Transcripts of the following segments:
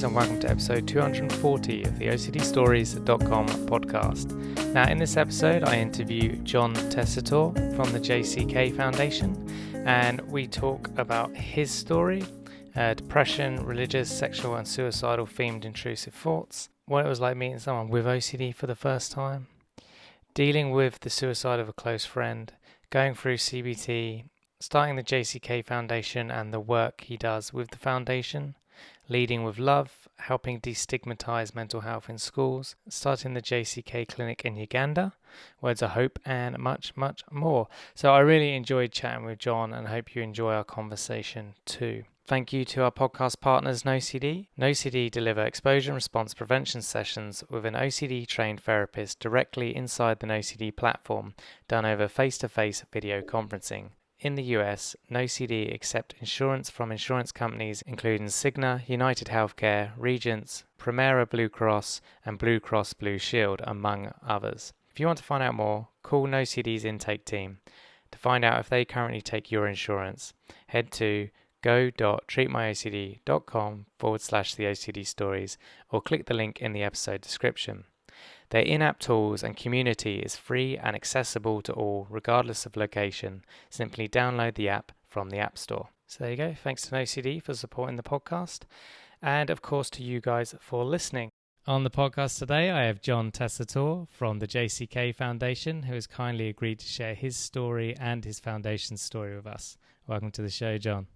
guys, and welcome to episode 240 of the OCDstories.com podcast. Now, in this episode, I interview John Tessitore from the JCK Foundation, and we talk about his story, depression, religious, sexual, and suicidal themed intrusive thoughts, what it was like meeting someone with OCD for the first time, dealing with the suicide of a close friend, going through CBT, starting the JCK Foundation and the work he does with the foundation, leading with love, helping de-stigmatise mental health in schools, starting the JCK clinic in Uganda, words of hope, and much, much more. So I really enjoyed chatting with John and hope you enjoy our conversation too. Thank you to our podcast partners, NoCD. NoCD deliver exposure and response prevention sessions with an OCD-trained therapist directly inside the NoCD platform, done over face-to-face video conferencing. In the US, NoCD accept insurance from insurance companies including Cigna, United Healthcare, Regents, Premera Blue Cross, and Blue Cross Blue Shield, among others. If you want to find out more, call NoCD's intake team. To find out if they currently take your insurance, head to go.treatmyocd.com/the OCD stories or click the link in the episode description. Their in-app tools and community is free and accessible to all, regardless of location. Simply download the app from the App Store. So there you go. Thanks to NoCD for supporting the podcast. And of course to you guys for listening. On the podcast today, I have John Tessitore from the JCK Foundation, who has kindly agreed to share his story and his foundation's story with us. Welcome to the show, John.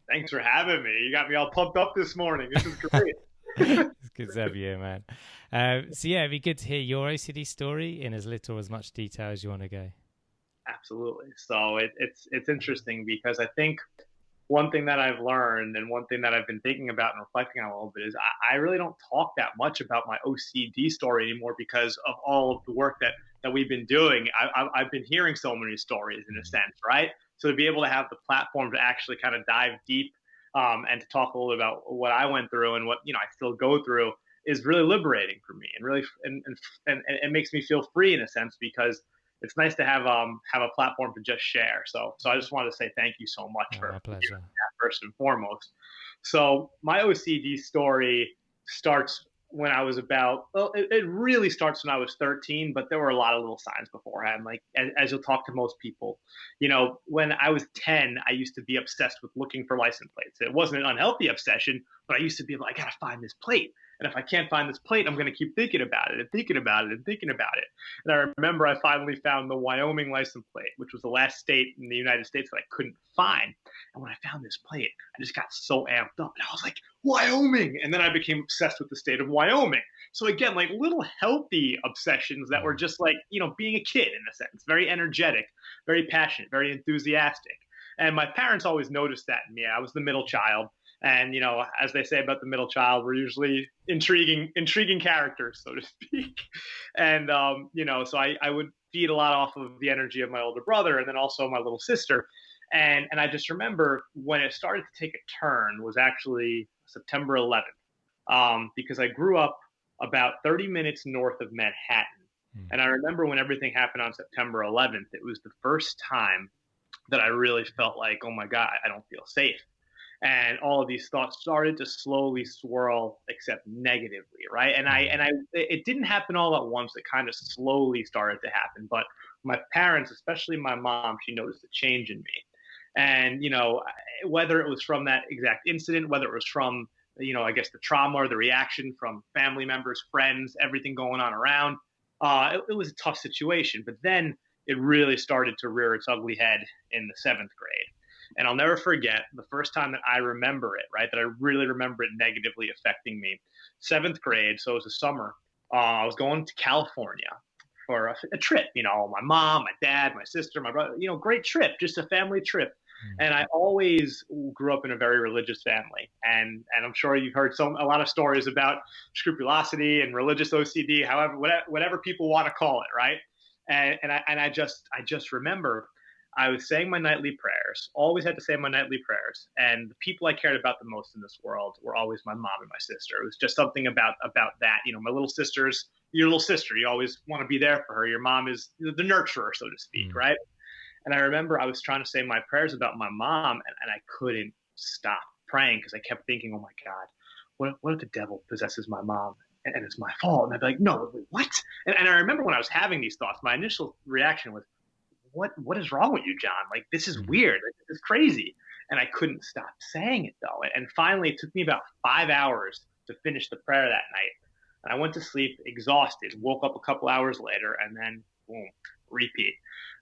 Thanks for having me. You got me all pumped up this morning. This is great. It's good to have you here, man. So yeah, it'd be good to hear your OCD story in as little or as much detail as you want to go. Absolutely. So it's interesting because I think one thing that I've learned and one thing that I've been thinking about and reflecting on a little bit is I really don't talk that much about my OCD story anymore because of all of the work that we've been doing. I've been hearing so many stories in a sense, right? So to be able to have the platform to actually kind of dive deep and to talk a little bit about what I went through and what I still go through is really liberating for me and really and it makes me feel free in a sense because it's nice to have a platform to just share. So I just wanted to say thank you so much for my pleasure. That first and foremost. So my OCD story starts when I was it really starts when I was 13, but there were a lot of little signs beforehand. Like as you'll talk to most people, when I was 10, I used to be obsessed with looking for license plates. It wasn't an unhealthy obsession, but I used to be like, I gotta find this plate. And if I can't find this plate, I'm going to keep thinking about it and thinking about it and thinking about it. And I remember I finally found the Wyoming license plate, which was the last state in the United States that I couldn't find. And when I found this plate, I just got so amped up. And I was like, Wyoming! And then I became obsessed with the state of Wyoming. So again, like little healthy obsessions that were just like, being a kid in a sense, very energetic, very passionate, very enthusiastic. And my parents always noticed that in me. I was the middle child. And, as they say about the middle child, we're usually intriguing characters, so to speak. And, so I would feed a lot off of the energy of my older brother and then also my little sister. And I just remember when it started to take a turn was actually September 11th, because I grew up about 30 minutes north of Manhattan. And I remember when everything happened on September 11th, it was the first time that I really felt like, oh my God, I don't feel safe. And all of these thoughts started to slowly swirl, except negatively, right? And it didn't happen all at once. It kind of slowly started to happen. But my parents, especially my mom, she noticed a change in me. And, whether it was from that exact incident, whether it was from, I guess the trauma or the reaction from family members, friends, everything going on around, it was a tough situation. But then it really started to rear its ugly head in the 7th grade. And I'll never forget the first time that I remember it, right, that I really remember it negatively affecting me. 7th grade, so it was a summer. I was going to California for a trip, my mom, my dad, my sister, my brother, great trip, just a family trip. And I always grew up in a very religious family. And I'm sure you've heard a lot of stories about scrupulosity and religious OCD, however, whatever people want to call it, right? And I just remember I was saying my nightly prayers, always had to say my nightly prayers. And the people I cared about the most in this world were always my mom and my sister. It was just something about that. My little sister's your little sister. You always want to be there for her. Your mom is the nurturer, so to speak, right? And I remember I was trying to say my prayers about my mom, and I couldn't stop praying because I kept thinking, oh my God, what if the devil possesses my mom and it's my fault? And I'd be like, no, wait, what? And I remember when I was having these thoughts, my initial reaction was, what is wrong with you, John? Like, this is Mm. weird. Like, this is crazy. And I couldn't stop saying it though. And finally, it took me about 5 hours to finish the prayer that night. And I went to sleep exhausted, woke up a couple hours later, and then boom, repeat.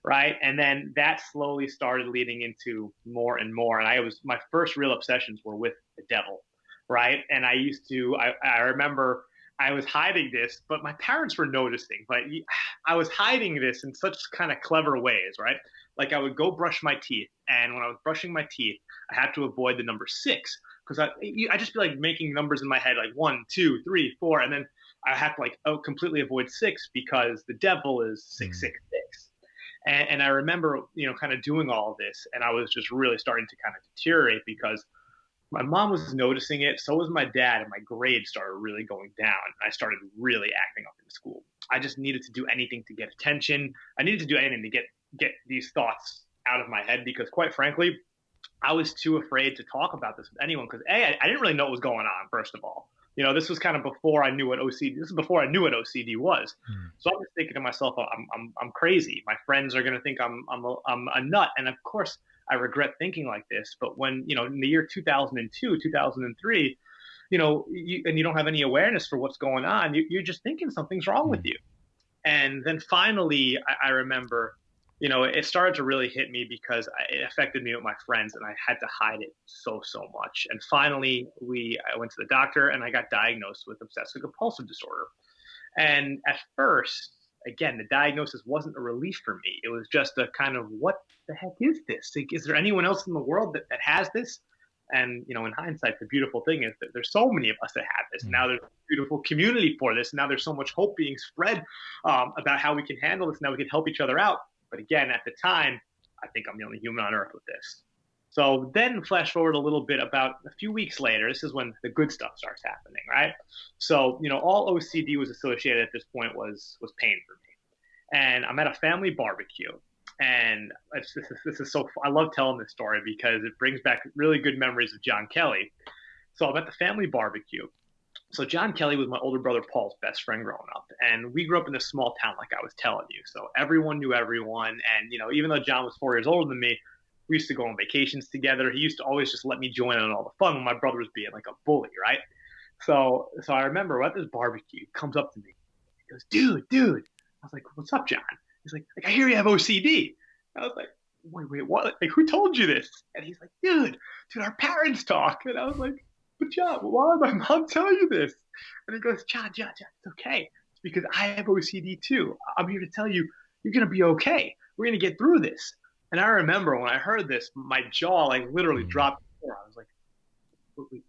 Right. And then that slowly started leading into more and more. And my first real obsessions were with the devil. Right. And I remember I was hiding this, but my parents were noticing. But I was hiding this in such kind of clever ways, right? Like I would go brush my teeth, and when I was brushing my teeth, I had to avoid the number six because I just be like making numbers in my head, like 1, 2, 3, 4, and then I have to like completely avoid six because the devil is six Mm. six six. And I remember, kind of doing all of this, and I was just really starting to kind of deteriorate because my mom was noticing it. So was my dad, and my grades started really going down. I started really acting up in school. I just needed to do anything to get attention. I needed to do anything to get these thoughts out of my head because, quite frankly, I was too afraid to talk about this with anyone because I didn't really know what was going on. First of all, this was kind of before I knew what OCD. This is before I knew what OCD was. Mm. So I'm just thinking to myself, I'm crazy. My friends are going to think I'm a nut, and of course I regret thinking like this. But when in the year 2002, 2003, and you don't have any awareness for what's going on, you're just thinking something's wrong with Mm. you. And then finally, I remember, it started to really hit me because it affected me with my friends, and I had to hide it so much. And finally, I went to the doctor, and I got diagnosed with obsessive compulsive disorder. And at first, again, the diagnosis wasn't a relief for me. It was just a kind of, what the heck is this? Like, is there anyone else in the world that has this? And in hindsight, the beautiful thing is that there's so many of us that have this. Mm. Now there's a beautiful community for this. Now there's so much hope being spread about how we can handle this. Now we can help each other out. But again, at the time, I think I'm the only human on earth with this. So then flash forward a little bit, about a few weeks later, this is when the good stuff starts happening, right? So, all OCD was associated at this point was pain for me. And I'm at a family barbecue, and this is so, I love telling this story because it brings back really good memories of John Kelly. So I'm at the family barbecue. So John Kelly was my older brother Paul's best friend growing up, and we grew up in this small town, like I was telling you. So everyone knew everyone, and even though John was 4 years older than me, we used to go on vacations together. He used to always just let me join in all the fun when my brother was being like a bully, right? So I remember at this barbecue, he comes up to me, he goes, dude. I was like, what's up, John? He's like, I hear you have OCD. I was like, wait, what? Like, who told you this? And he's like, dude, our parents talk. And I was like, but John, why did my mom tell you this? And he goes, John, it's okay. It's because I have OCD too. I'm here to tell you, you're going to be okay. We're going to get through this. And I remember when I heard this, my jaw like literally Mm. dropped. I was like,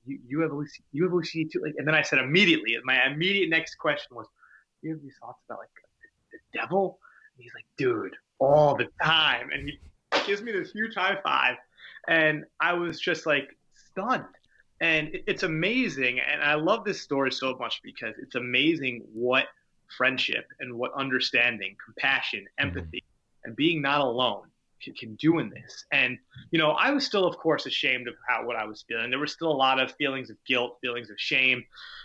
you have OCD too? Like, and then I said immediately, my immediate next question was, you have these thoughts about like the devil? And he's like, dude, all the time. And he gives me this huge high five. And I was just like stunned. And it's amazing. And I love this story so much because it's amazing what friendship and what understanding, compassion, Mm. empathy, and being not alone can do in this. And, I was still, of course, ashamed of what I was feeling. There were still a lot of feelings of guilt, feelings of shame,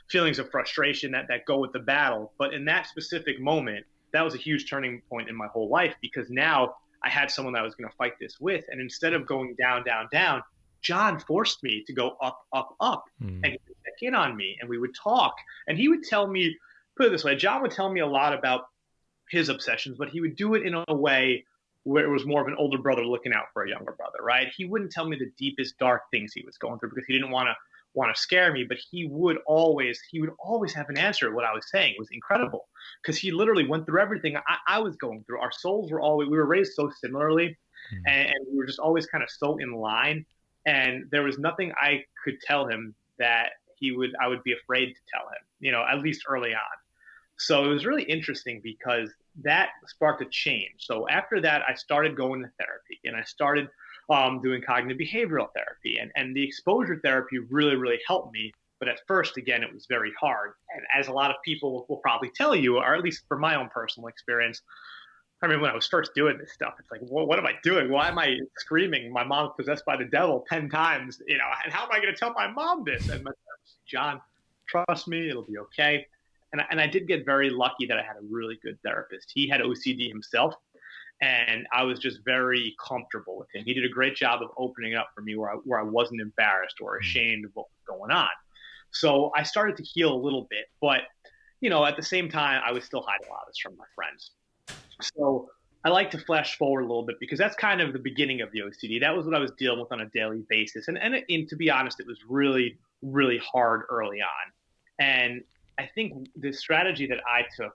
feelings of frustration that go with the battle. But in that specific moment, that was a huge turning point in my whole life because now I had someone that I was going to fight this with. And instead of going down, down, down, John forced me to go up, up, up, and Mm. he would check in on me, and we would talk. And he would tell me, put it this way, John would tell me a lot about his obsessions, but he would do it in a way where it was more of an older brother looking out for a younger brother, right? He wouldn't tell me the deepest dark things he was going through because he didn't want to scare me, but he would always have an answer to what I was saying. It was incredible because he literally went through everything I was going through. Our souls were always, we were raised so similarly, Mm. and we were just always kind of so in line. And there was nothing I could tell him that I would be afraid to tell him, at least early on. So it was really interesting because that sparked a change. So after that, I started going to therapy, and I started doing cognitive behavioral therapy, and the exposure therapy really helped me. But at first, again, it was very hard. And as a lot of people will probably tell you, or at least from my own personal experience, I mean, when I was first doing this stuff, it's like, what am I doing? Why am I screaming, my mom's possessed by the devil 10 times? And how am I going to tell my mom this? And my parents, John, trust me, it'll be okay. And I did get very lucky that I had a really good therapist. He had OCD himself, and I was just very comfortable with him. He did a great job of opening up for me where I wasn't embarrassed or ashamed of what was going on. So I started to heal a little bit, but at the same time, I was still hiding a lot of this from my friends. So I like to flash forward a little bit because that's kind of the beginning of the OCD. That was what I was dealing with on a daily basis. And to be honest, it was really, really hard early on. And I think the strategy that I took,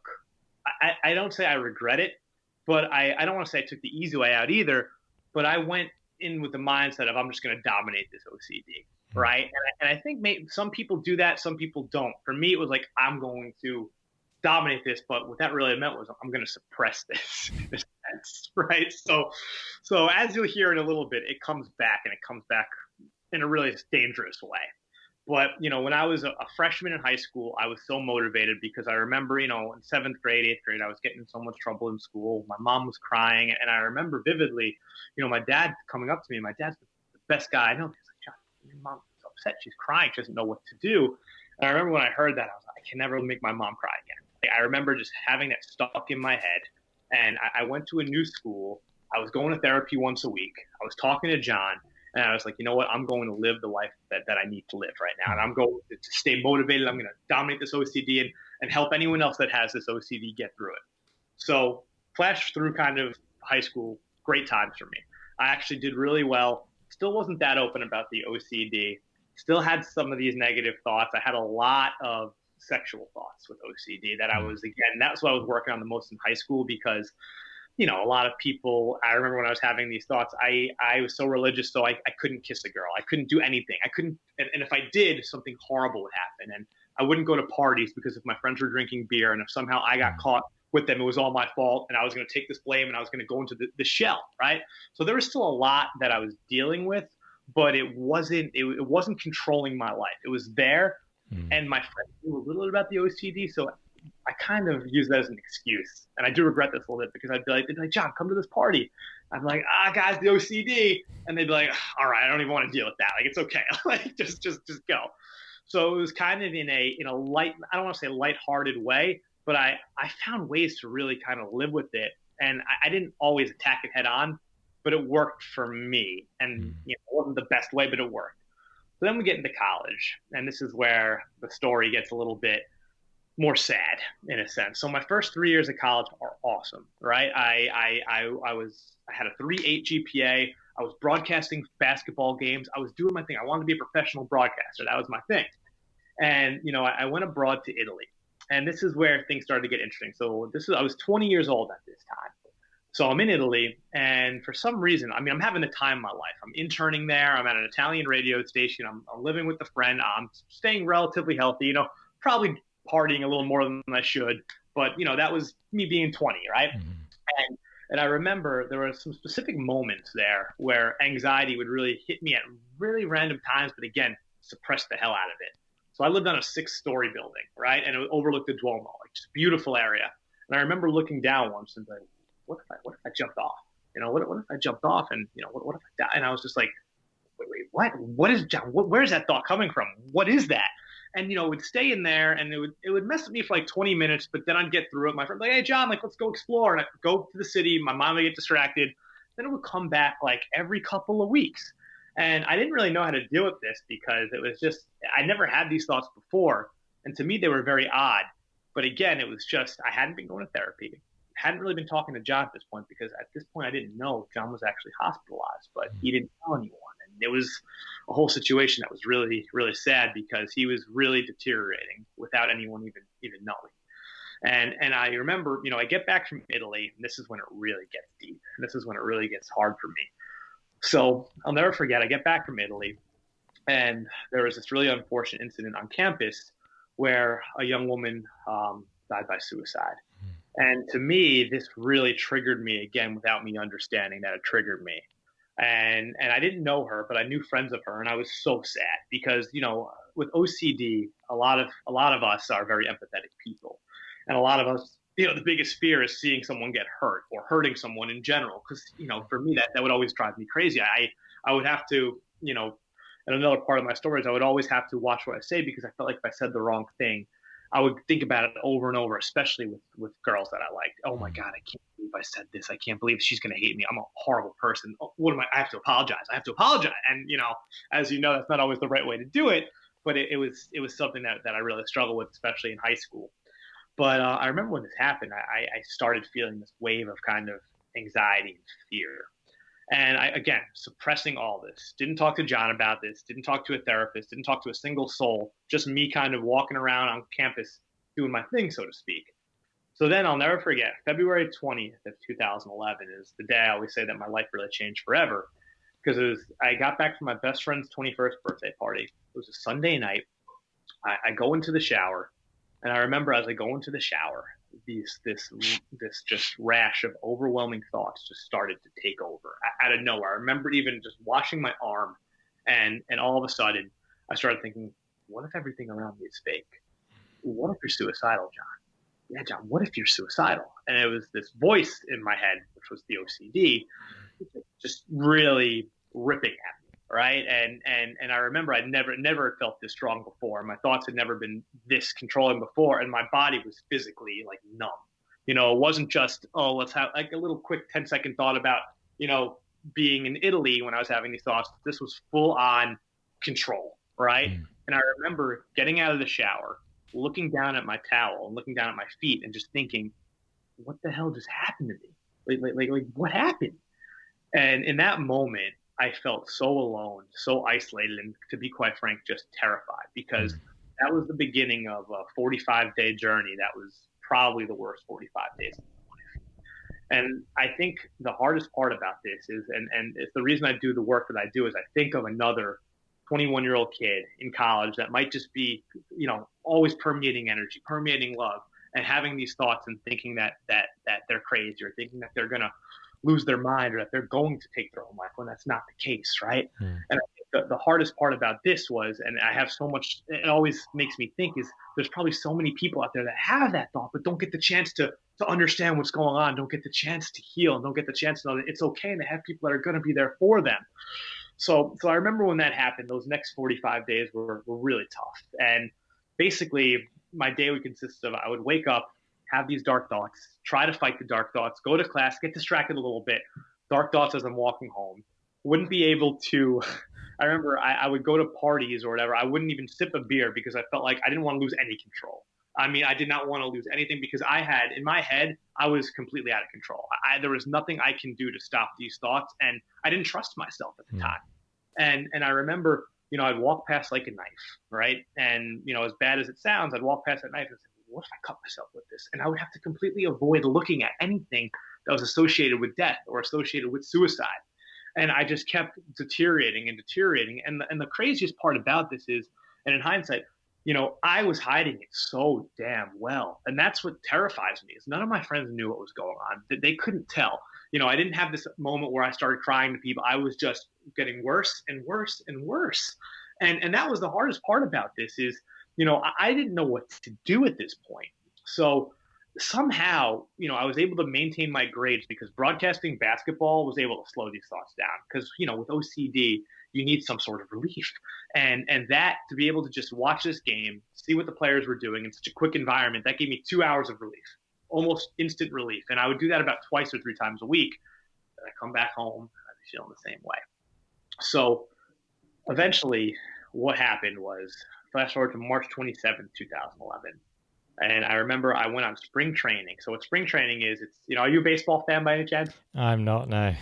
I don't say I regret it, but I don't want to say I took the easy way out either. But I went in with the mindset of I'm just going to dominate this OCD, right? And I think some people do that, some people don't. For me, it was like I'm going to dominate this, but what that really meant was I'm going to suppress this, right? So as you'll hear in a little bit, it comes back, and it comes back in a really dangerous way. But when I was a freshman in high school, I was so motivated because I remember, in seventh grade, eighth grade, I was getting in so much trouble in school. My mom was crying, and I remember vividly, my dad coming up to me. My dad's the best guy I know. He's like, John, your mom's upset. She's crying. She doesn't know what to do. And I remember when I heard that, I was like, I can never make my mom cry again. I remember just having that stuck in my head. And I went to a new school. I was going to therapy once a week. I was talking to John, and I was like, you know what? I'm going to live the life that I need to live right now. And I'm going to stay motivated. I'm going to dominate this OCD and help anyone else that has this OCD get through it. So flash through kind of high school, great times for me. I actually did really well. Still wasn't that open about the OCD. Still had some of these negative thoughts. I had a lot of sexual thoughts with OCD that I was, again, that's what I was working on the most in high school because, a lot of people, I remember when I was having these thoughts, I was so religious, so I couldn't kiss a girl. I couldn't do anything. I couldn't, and if I did, something horrible would happen. And I wouldn't go to parties because if my friends were drinking beer and if somehow I got caught with them, it was all my fault. And I was going to take this blame and I was going to go into the shell, right? So there was still a lot that I was dealing with, but it wasn't controlling my life. It was there. And my friends knew a little bit about the OCD, so I kind of use that as an excuse. And I do regret this a little bit because they'd be like, John, come to this party. I'm like, guys, the OCD. And they'd be like, all right, I don't even want to deal with that. Like, it's okay. Like, just go. So it was kind of in a light, I don't want to say lighthearted way, but I found ways to really kind of live with it. And I didn't always attack it head on, but it worked for me. And it wasn't the best way, but it worked. So then we get into college, and this is where the story gets a little bit more sad in a sense. So my first 3 years of college are awesome, right? I had a 3.8 GPA. I was broadcasting basketball games. I was doing my thing. I wanted to be a professional broadcaster. That was my thing. And I went abroad to Italy, and this is where things started to get interesting. So I was 20 years old at this time. So I'm in Italy, and for some reason, I'm having the time of my life. I'm interning there. I'm at an Italian radio station. I'm living with a friend. I'm staying relatively healthy, probably partying a little more than I should. But, that was me being 20, right? And I remember there were some specific moments there where anxiety would really hit me at really random times, but again, suppress the hell out of it. So I lived on a 6-story building, right? And it overlooked the Duomo, like just a beautiful area. And I remember looking down once and like, what if I jumped off? What if I jumped off and, what if I died? And I was just like, wait, what is John? Where's that thought coming from? What is that? And, it would stay in there and it would mess with me for like 20 minutes, but then I'd get through it. My friend would be like, hey, John, like, let's go explore. And I'd go to the city. My mom would get distracted. Then it would come back like every couple of weeks. And I didn't really know how to deal with this because it was just, I never had these thoughts before. And to me, they were very odd. But again, it was just, I hadn't been going to therapy. Hadn't really been talking to John at this point because at this point I didn't know John was actually hospitalized, but he didn't tell anyone. And it was a whole situation that was really, really sad because he was really deteriorating without anyone even knowing. And I remember, I get back from Italy, and this is when it really gets deep. And this is when it really gets hard for me. So I'll never forget, I get back from Italy, and there was this really unfortunate incident on campus where a young woman died by suicide. And to me, this really triggered me again without me understanding that it triggered me. And I didn't know her, but I knew friends of her, and I was so sad because, with OCD, a lot of us are very empathetic people. And a lot of us, the biggest fear is seeing someone get hurt or hurting someone in general. Because, for me, that would always drive me crazy. I would have to, And another part of my story is I would always have to watch what I say because I felt like if I said the wrong thing, I would think about it over and over, especially with girls that I liked. Oh my God, I can't believe I said this. I can't believe she's going to hate me. I'm a horrible person. What am I? I have to apologize. I have to apologize. And, as you know, that's not always the right way to do it. But it was something that I really struggled with, especially in high school. But I remember when this happened, I started feeling this wave of kind of anxiety and fear. And again, suppressing all this. Didn't talk to John about this. Didn't talk to a therapist. Didn't talk to a single soul. Just me kind of walking around on campus doing my thing, so to speak. So then I'll never forget, February 20th of 2011 is the day I always say that my life really changed forever. Because I got back from my best friend's 21st birthday party. It was a Sunday night. I go into the shower. And I remember as I go into the shower, this just rash of overwhelming thoughts just started to take over out of nowhere. I remember even just washing my arm, and all of a sudden I started thinking, what if everything around me is fake? What if you're suicidal, John? Yeah, John, what if you're suicidal? And it was this voice in my head, which was the OCD, just really ripping at me. Right. And I remember I'd never felt this strong before. My thoughts had never been this controlling before. And my body was physically like numb. It wasn't just, oh, let's have like a little quick 10-second thought about, being in Italy when I was having these thoughts. This was full on control. Right. And I remember getting out of the shower, looking down at my towel and looking down at my feet and just thinking, what the hell just happened to me? Like what happened? And in that moment, I felt so alone, so isolated, and to be quite frank, just terrified, because that was the beginning of a 45-day journey that was probably the worst 45 days of my life. And I think the hardest part about this is, and it's the reason I do the work that I do, is I think of another 21-year-old kid in college that might just be, always permeating energy, permeating love, and having these thoughts and thinking that they're crazy, or thinking that they're going to lose their mind, or that they're going to take their own life, when that's not the case, right? And I think the hardest part about this was, and I have so much, it always makes me think, is there's probably so many people out there that have that thought, but don't get the chance to understand what's going on, don't get the chance to heal, and don't get the chance to know that it's okay, and they have people that are going to be there for them. So I remember when that happened, those next 45 days were really tough. And basically, my day would consist of, I would wake up, have these dark thoughts, try to fight the dark thoughts, go to class, get distracted a little bit, dark thoughts as I'm walking home. Wouldn't be able to, I remember I would go to parties or whatever. I wouldn't even sip a beer because I felt like I didn't want to lose any control. I mean, I did not want to lose anything because in my head, I was completely out of control. There was nothing I can do to stop these thoughts. And I didn't trust myself at the time. And I remember, I'd walk past like a knife, right? And, as bad as it sounds, I'd walk past that knife and say, what if I cut myself with this? And I would have to completely avoid looking at anything that was associated with death or associated with suicide. And I just kept deteriorating and deteriorating. And the craziest part about this is, and in hindsight, I was hiding it so damn well. And that's what terrifies me, is none of my friends knew what was going on. They couldn't tell. I didn't have this moment where I started crying to people. I was just getting worse and worse and worse. And that was the hardest part about this is, I didn't know what to do at this point. So somehow, I was able to maintain my grades because broadcasting basketball was able to slow these thoughts down. Because, with OCD, you need some sort of relief. And that, to be able to just watch this game, see what the players were doing in such a quick environment, that gave me 2 hours of relief, almost instant relief. And I would do that about twice or 3 times a week. And I come back home, I'd be feeling the same way. So eventually what happened was, flash forward to March 27th, 2011. And I remember I went on spring training. So what spring training is, it's, are you a baseball fan by any chance? I'm not, no.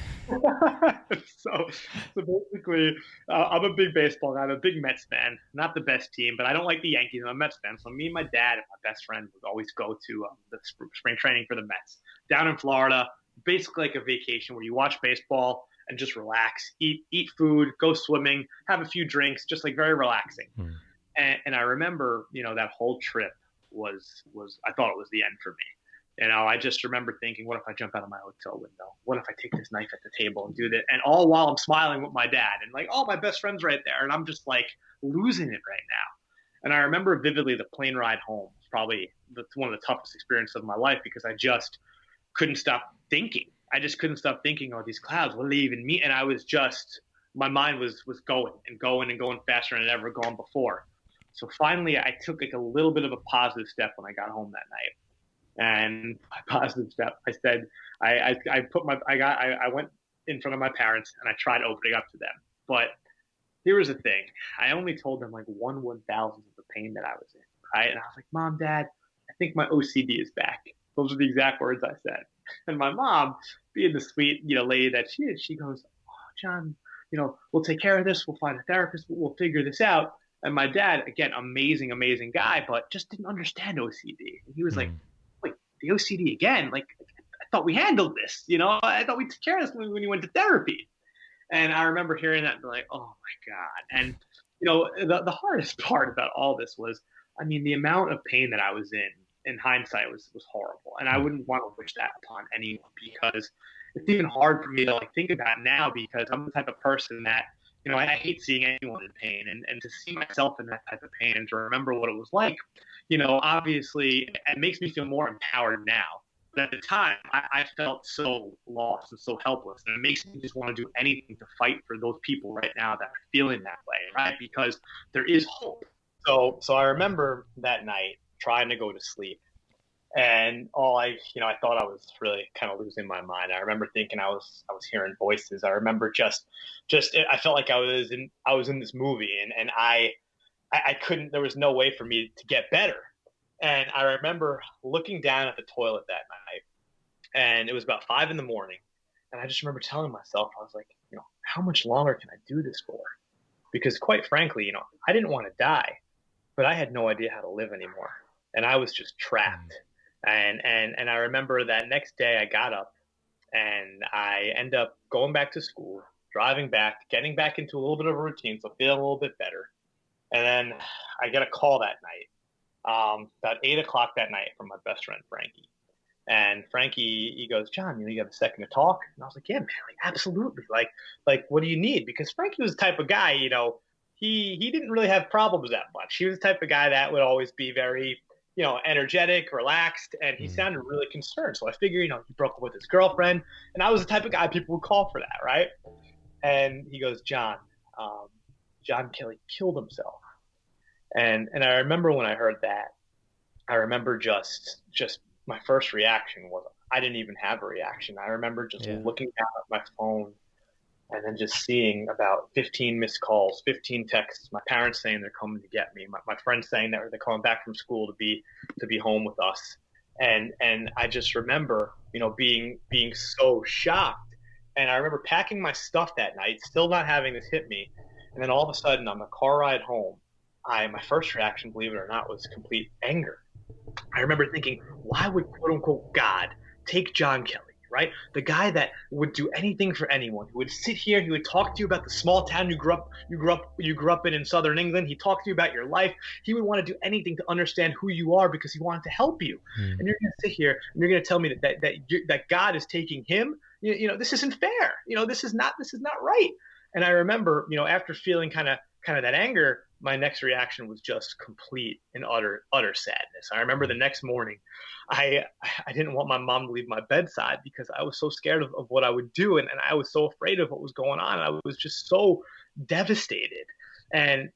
So basically, I'm a big baseball guy. I'm a big Mets fan. Not the best team, but I don't like the Yankees. I'm a Mets fan. So me and my dad and my best friend would always go to the spring training for the Mets down in Florida, basically like a vacation where you watch baseball and just relax, eat food, go swimming, have a few drinks, just like very relaxing. And I remember, that whole trip was I thought it was the end for me. I just remember thinking, what if I jump out of my hotel window? What if I take this knife at the table and do that? And all while I'm smiling with my dad and like, oh, my best friend's right there. And I'm just like losing it right now. And I remember vividly the plane ride home was probably one of the toughest experiences of my life, because I just couldn't stop thinking. I just couldn't stop thinking, oh, these clouds, what do they even mean? And I was just my mind was going and going and going faster than it ever gone before. So finally, I took like a little bit of a positive step when I got home that night. And my positive step, I said, I went in front of my parents and I tried opening up to them. But here was the thing: I only told them like 1/1000th of the pain that I was in, right? And I was like, Mom, Dad, I think my OCD is back. Those are the exact words I said. And my mom, being the sweet, lady that she is, she goes, "Oh, John, we'll take care of this. We'll find a therapist. We'll figure this out." And my dad, again, amazing, amazing guy, but just didn't understand OCD. And he was like, "Wait, the OCD again? Like, I thought we handled this. I thought we took care of this when you went to therapy." And I remember hearing that and be like, "Oh my God." And the hardest part about all this was, I mean, the amount of pain that I was in hindsight was horrible. And I wouldn't want to wish that upon anyone, because it's even hard for me to like think about now, because I'm the type of person that, I hate seeing anyone in pain, and to see myself in that type of pain and to remember what it was like, obviously it makes me feel more empowered now. But at the time, I felt so lost and so helpless, and it makes me just want to do anything to fight for those people right now that are feeling that way, right? Because there is hope. So I remember that night trying to go to sleep, and I thought I was really kind of losing my mind. I remember thinking I was hearing voices. I remember just I felt like I was in this movie, and I couldn't. There was no way for me to get better. And I remember looking down at the toilet that night, and it was about 5 in the morning. And I just remember telling myself, I was like, how much longer can I do this for? Because quite frankly, I didn't want to die, but I had no idea how to live anymore. And I was just trapped. And I remember that next day I got up and I end up going back to school, driving back, getting back into a little bit of a routine, so feeling a little bit better. And then I get a call that night, about 8 o'clock that night, from my best friend Frankie. And Frankie, he goes, "John, you have a second to talk?" And I was like, "Yeah, man, like absolutely. Like what do you need?" Because Frankie was the type of guy, he didn't really have problems that much. He was the type of guy that would always be very, energetic, relaxed, and he sounded really concerned. So I figured, he broke up with his girlfriend, and I was the type of guy people would call for that, right? And he goes, "John, John Kelly killed himself." And I remember when I heard that, I remember just my first reaction was, I didn't even have a reaction. I remember just looking down at my phone and then just seeing about 15 missed calls, 15 texts, my parents saying they're coming to get me, my friends saying that they're coming back from school to be home with us. And I just remember, being so shocked. And I remember packing my stuff that night, still not having this hit me. And then all of a sudden on the car ride home, my first reaction, believe it or not, was complete anger. I remember thinking, why would quote unquote God take John Kelly, right? The guy that would do anything for anyone, who would sit here, he would talk to you about the small town you grew up in southern England. He talked to you about your life. He would want to do anything to understand who you are because he wanted to help you. And you're going to sit here and you're going to tell me that God is taking him. This isn't fair. This is not right. And I remember, after feeling kind of that anger, my next reaction was just complete and utter sadness. I remember the next morning, I didn't want my mom to leave my bedside because I was so scared of what I would do, and I was so afraid of what was going on. I was just so devastated. And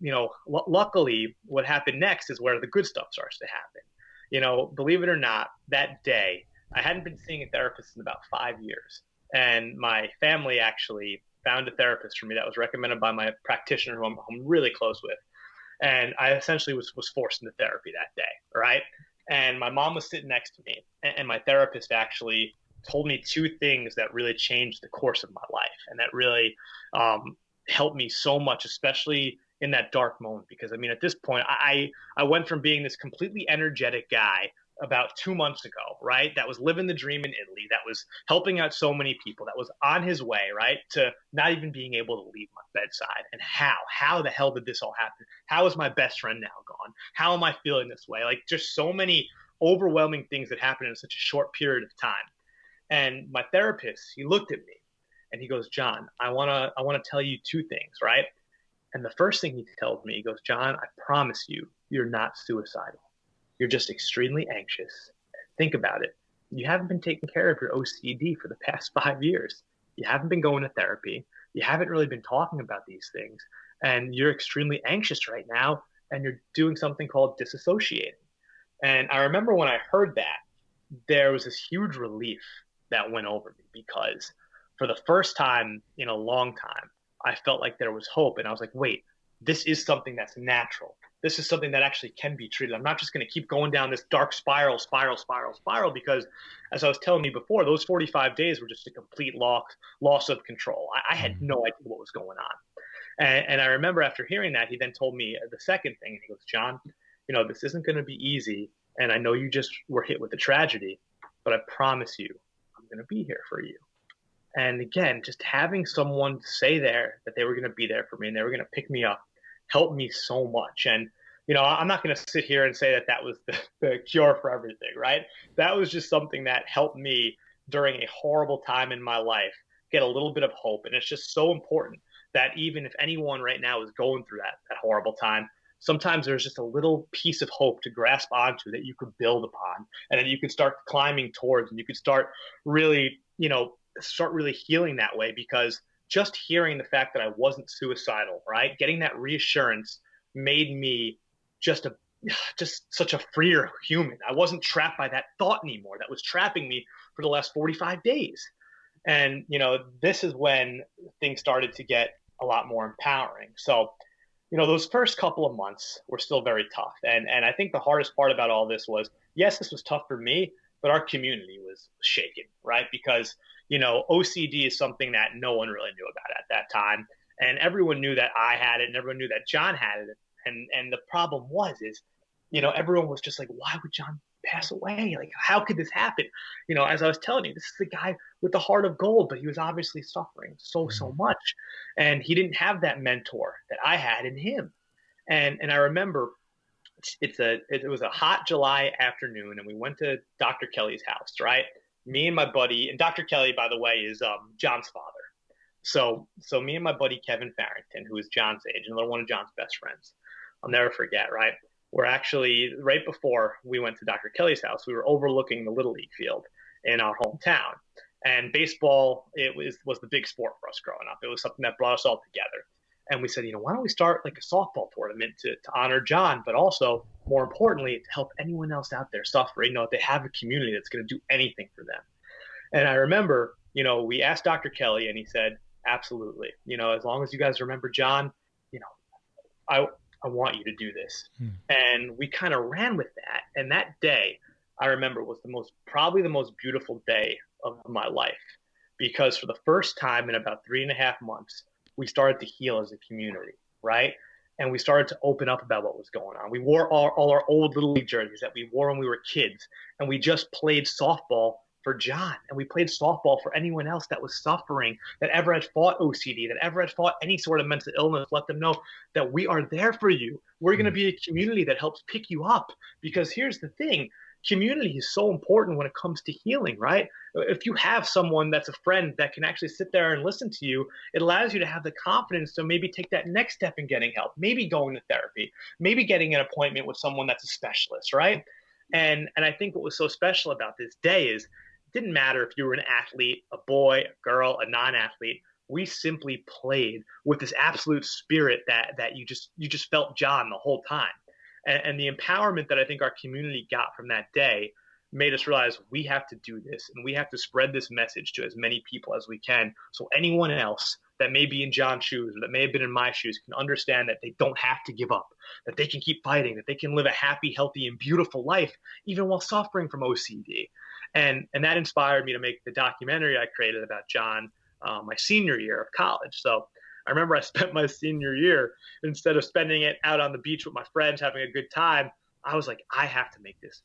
luckily, what happened next is where the good stuff starts to happen. Believe it or not, that day I hadn't been seeing a therapist in about 5 years, and my family actually found a therapist for me that was recommended by my practitioner, who I'm really close with. And I essentially was forced into therapy that day, right? And my mom was sitting next to me, and my therapist actually told me 2 things that really changed the course of my life, and that really helped me so much, especially in that dark moment. Because I mean, at this point, I went from being this completely energetic guy about 2 months ago, right? That was living the dream in Italy, that was helping out so many people, that was on his way, right, to not even being able to leave my bedside. And how the hell did this all happen? How is my best friend now gone? How am I feeling this way? Like, just so many overwhelming things that happened in such a short period of time. And my therapist, he looked at me and he goes, "John, I want to tell you 2 things, right?" And the first thing he tells me, he goes, "John, I promise you're not suicidal. You're just extremely anxious. Think about it. You haven't been taking care of your OCD for the past 5 years. You haven't been going to therapy. You haven't really been talking about these things. And you're extremely anxious right now. And you're doing something called disassociating. And I remember when I heard that, there was this huge relief that went over me because for the first time in a long time, I felt like there was hope. And I was like, wait, this is something that's natural. This is something that actually can be treated. I'm not just going to keep going down this dark spiral, because as I was telling you before, those 45 days were just a complete loss of control. I had no idea what was going on. And I remember after hearing that, he then told me the second thing, and he goes, John, this isn't going to be easy. And I know you just were hit with a tragedy, but I promise you, I'm going to be here for you. And again, just having someone say there that they were going to be there for me and they were going to pick me up helped me so much. And, I'm not going to sit here and say that that was the cure for everything, right? That was just something that helped me during a horrible time in my life get a little bit of hope. And it's just so important that even if anyone right now is going through that horrible time, sometimes there's just a little piece of hope to grasp onto that you could build upon and then you could start climbing towards and you could start really, start really healing that way, because just hearing the fact that I wasn't suicidal, right? Getting that reassurance made me just such a freer human. I wasn't trapped by that thought anymore that was trapping me for the last 45 days. And, this is when things started to get a lot more empowering. So, those first couple of months were still very tough. And I think the hardest part about all this was, yes, this was tough for me, but our community was shaken, right? Because, OCD is something that no one really knew about at that time. And everyone knew that I had it and everyone knew that John had it. And the problem is, everyone was just like, why would John pass away? Like, how could this happen? As I was telling you, this is the guy with the heart of gold, but he was obviously suffering so much. And he didn't have that mentor that I had in him. And I remember it was a hot July afternoon and we went to Dr. Kelly's house, right? Me and my buddy, and Dr. Kelly, by the way, is John's father. So me and my buddy Kevin Farrington, who is John's age, and one of John's best friends, I'll never forget, right? We're actually, right before we went to Dr. Kelly's house, we were overlooking the Little League field in our hometown. And baseball, it was the big sport for us growing up. It was something that brought us all together. And we said, why don't we start like a softball tournament to honor John, but also, more importantly, to help anyone else out there suffering, that they have a community that's going to do anything for them. And I remember, we asked Dr. Kelly and he said, absolutely. As long as you guys remember John, I want you to do this. And we kind of ran with that. And that day, I remember, was probably the most beautiful day of my life, because for the first time in about 3.5 months, we started to heal as a community, right? And we started to open up about what was going on. We wore all our old Little League jerseys that we wore when we were kids, and we just played softball for John, and we played softball for anyone else that was suffering, that ever had fought OCD, that ever had fought any sort of mental illness. Let them know that we are there for you. We're going to be a community that helps pick you up, because here's the thing. Community is so important when it comes to healing, right? If you have someone that's a friend that can actually sit there and listen to you, it allows you to have the confidence to maybe take that next step in getting help, maybe going to therapy, maybe getting an appointment with someone that's a specialist, right? And I think what was so special about this day is it didn't matter if you were an athlete, a boy, a girl, a non-athlete. We simply played with this absolute spirit that you just felt John the whole time. And the empowerment that I think our community got from that day made us realize we have to do this, and we have to spread this message to as many people as we can, so anyone else that may be in John's shoes or that may have been in my shoes can understand that they don't have to give up, that they can keep fighting, that they can live a happy, healthy, and beautiful life even while suffering from OCD. And that inspired me to make the documentary I created about John my senior year of college. So I remember I spent my senior year, instead of spending it out on the beach with my friends having a good time, I was like, I have to make this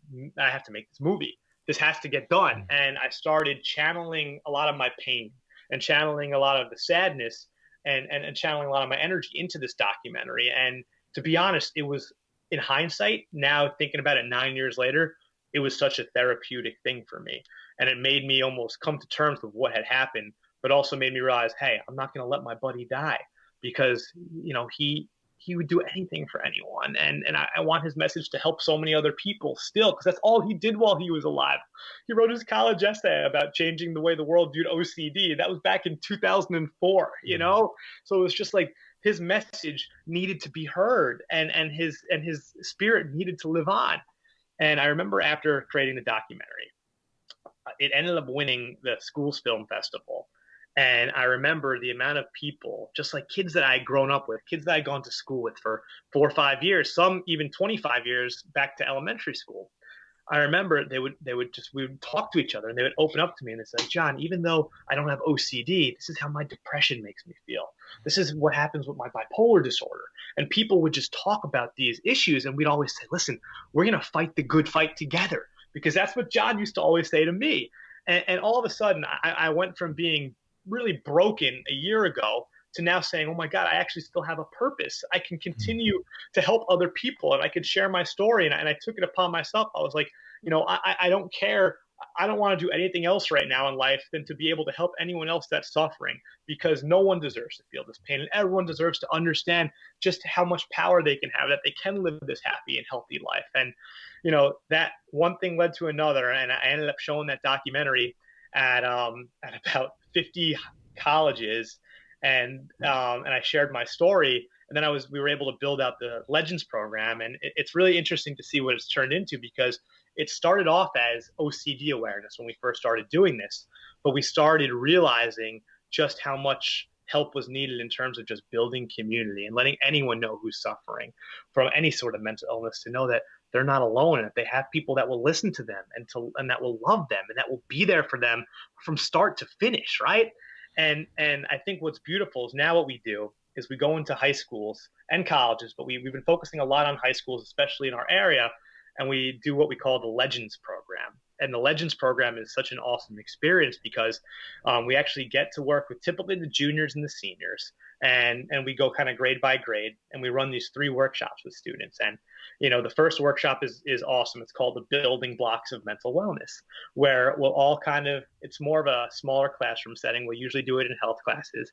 movie. This has to get done. And I started channeling a lot of my pain and channeling a lot of the sadness and channeling a lot of my energy into this documentary. And to be honest, it was, in hindsight, now thinking about it 9 years later, it was such a therapeutic thing for me. And it made me almost come to terms with what had happened, but also made me realize, hey, I'm not going to let my buddy die, because, he would do anything for anyone. And I want his message to help so many other people still, because that's all he did while he was alive. He wrote his college essay about changing the way the world viewed OCD. That was back in 2004, you know? So it was just like his message needed to be heard, and his spirit needed to live on. And I remember after creating the documentary, it ended up winning the Schools Film Festival. And I remember the amount of people, just like kids that I had grown up with, kids that I'd gone to school with for 4 or 5 years, some even 25 years back to elementary school. I remember we would talk to each other, and they would open up to me and they said, John, even though I don't have OCD, this is how my depression makes me feel. This is what happens with my bipolar disorder. And people would just talk about these issues, and we'd always say, listen, we're going to fight the good fight together, because that's what John used to always say to me. And all of a sudden, I went from being really broken a year ago to now saying, oh my God, I actually still have a purpose. I can continue to help other people, and I could share my story. And I took it upon myself. I was like, I don't care. I don't want to do anything else right now in life than to be able to help anyone else that's suffering, because no one deserves to feel this pain, and everyone deserves to understand just how much power they can have, that they can live this happy and healthy life. And, that one thing led to another. And I ended up showing that documentary at about 50 colleges, and I shared my story, and then we were able to build out the Legends program, and it's really interesting to see what it's turned into, because it started off as OCD awareness when we first started doing this, but we started realizing just how much help was needed in terms of just building community and letting anyone know who's suffering from any sort of mental illness to know that they're not alone, and that they have people that will listen to them and that will love them and that will be there for them from start to finish, right? And I think what's beautiful is now what we do is we go into high schools and colleges, but we've been focusing a lot on high schools, especially in our area, and we do what we call the Legends program. And the Legends program is such an awesome experience, because we actually get to work with typically the juniors and the seniors, and we go kind of grade by grade, and we run these 3 workshops with students. And the first workshop is awesome. It's called the Building Blocks of Mental Wellness, where we'll all it's more of a smaller classroom setting. We'll usually do it in health classes,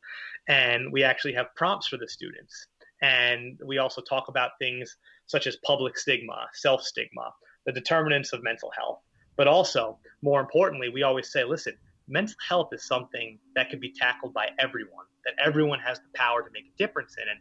and we actually have prompts for the students. And we also talk about things such as public stigma, self-stigma, the determinants of mental health. But also, more importantly, we always say, listen, mental health is something that can be tackled by everyone, that everyone has the power to make a difference in. And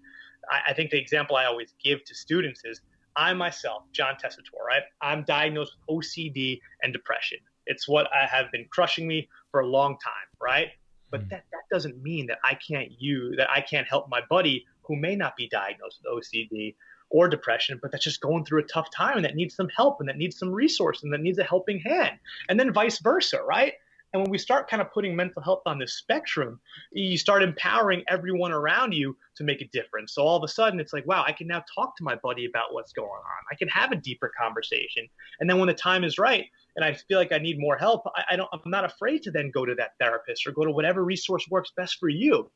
I think the example I always give to students is, I myself, John Tessitore, right? I'm diagnosed with OCD and depression. It's what I have been crushing me for a long time, right? But that doesn't mean that I can't help my buddy who may not be diagnosed with OCD or depression, but that's just going through a tough time, and that needs some help, and that needs some resource, and that needs a helping hand, and then vice versa, right? And when we start kind of putting mental health on this spectrum, you start empowering everyone around you to make a difference. So all of a sudden, it's like, wow, I can now talk to my buddy about what's going on. I can have a deeper conversation. And then when the time is right, and I feel like I need more help, I'm not afraid to then go to that therapist or go to whatever resource works best for you.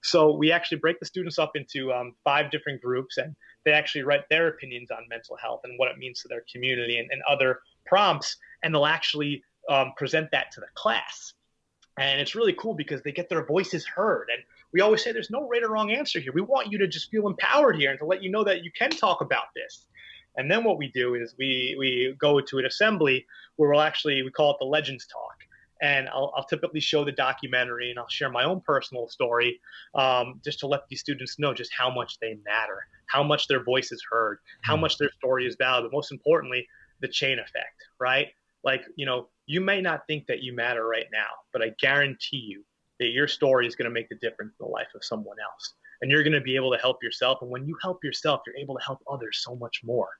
So we actually break the students up into 5 different groups, and they actually write their opinions on mental health and what it means to their community, and other prompts, and they'll actually present that to the class. And it's really cool because they get their voices heard. And we always say there's no right or wrong answer here. We want you to just feel empowered here and to let you know that you can talk about this. And then what we do is we go to an assembly where we call it the Legends Talk. And I'll typically show the documentary, and I'll share my own personal story, just to let these students know just how much they matter, how much their voice is heard, how much their story is valued, but most importantly, the chain effect, right? Like, you may not think that you matter right now, but I guarantee you that your story is going to make the difference in the life of someone else. And you're going to be able to help yourself. And when you help yourself, you're able to help others so much more.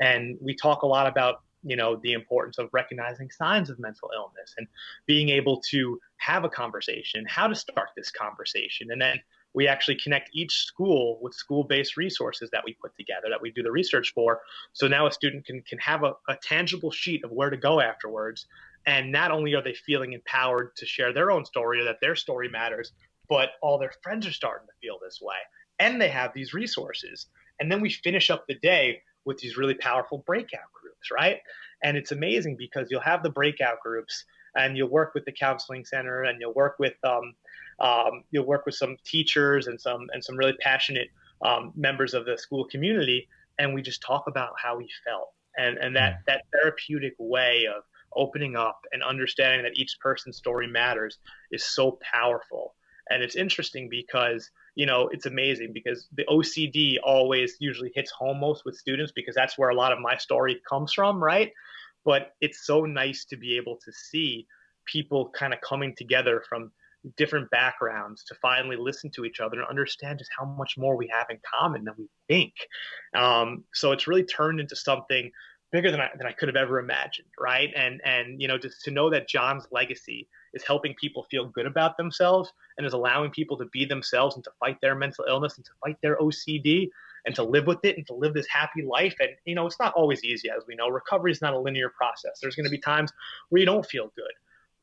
And we talk a lot about, the importance of recognizing signs of mental illness and being able to have a conversation, how to start this conversation. And then we actually connect each school with school-based resources that we put together, that we do the research for. So now a student can have a tangible sheet of where to go afterwards. And not only are they feeling empowered to share their own story or that their story matters, but all their friends are starting to feel this way. And they have these resources. And then we finish up the day with these really powerful breakout groups, right? And it's amazing because you'll have the breakout groups, and you'll work with the counseling center, and you'll work with some teachers and some really passionate members of the school community, and we just talk about how we felt. And Mm. that therapeutic way of opening up and understanding that each person's story matters is so powerful. And it's interesting because, it's amazing because the OCD always usually hits home most with students because that's where a lot of my story comes from, right? But it's so nice to be able to see people kind of coming together from different backgrounds to finally listen to each other and understand just how much more we have in common than we think. So it's really turned into something bigger than I could have ever imagined, right? And just to know that John's legacy is helping people feel good about themselves and is allowing people to be themselves and to fight their mental illness and to fight their OCD and to live with it and to live this happy life. And it's not always easy, as we know. Recovery is not a linear process. There's going to be times where you don't feel good,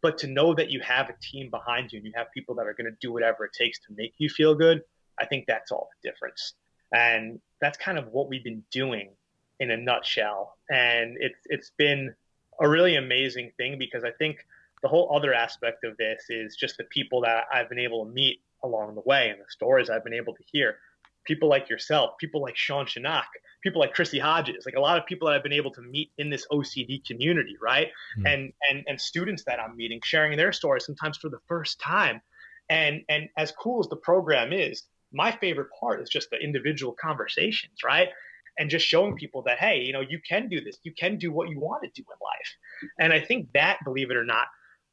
but to know that you have a team behind you and you have people that are going to do whatever it takes to make you feel good, I think that's all the difference. And that's kind of what we've been doing in a nutshell. And it's been a really amazing thing because I think the whole other aspect of this is just the people that I've been able to meet along the way and the stories I've been able to hear. People like yourself, people like Sean Shinak, people like Chrissy Hodges, like a lot of people that I've been able to meet in this OCD community, right? Mm. And students that I'm meeting, sharing their stories sometimes for the first time. And as cool as the program is, my favorite part is just the individual conversations, right? And just showing people that, hey, you can do this, you can do what you want to do in life. And I think that, believe it or not,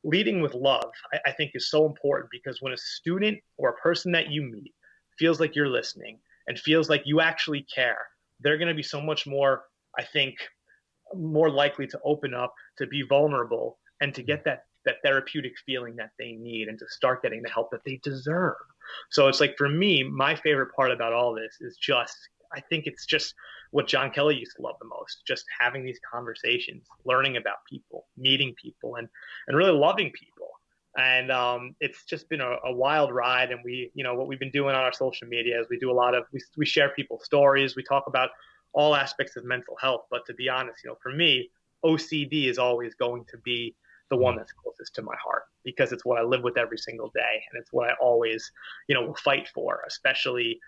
leading with love, I think is so important because when a student or a person that you meet feels like you're listening and feels like you actually care, they're going to be so much more, I think, more likely to open up, to be vulnerable, and to get that therapeutic feeling that they need and to start getting the help that they deserve. So it's like, for me, my favorite part about all this is just, I think it's just what John Kelly used to love the most, just having these conversations, learning about people, meeting people, and really loving people. And it's just been a wild ride. And what we've been doing on our social media is we do a lot of, we share people's stories. We talk about all aspects of mental health. But to be honest, for me, OCD is always going to be the one that's closest to my heart because it's what I live with every single day. And it's what I always, will fight for, especially,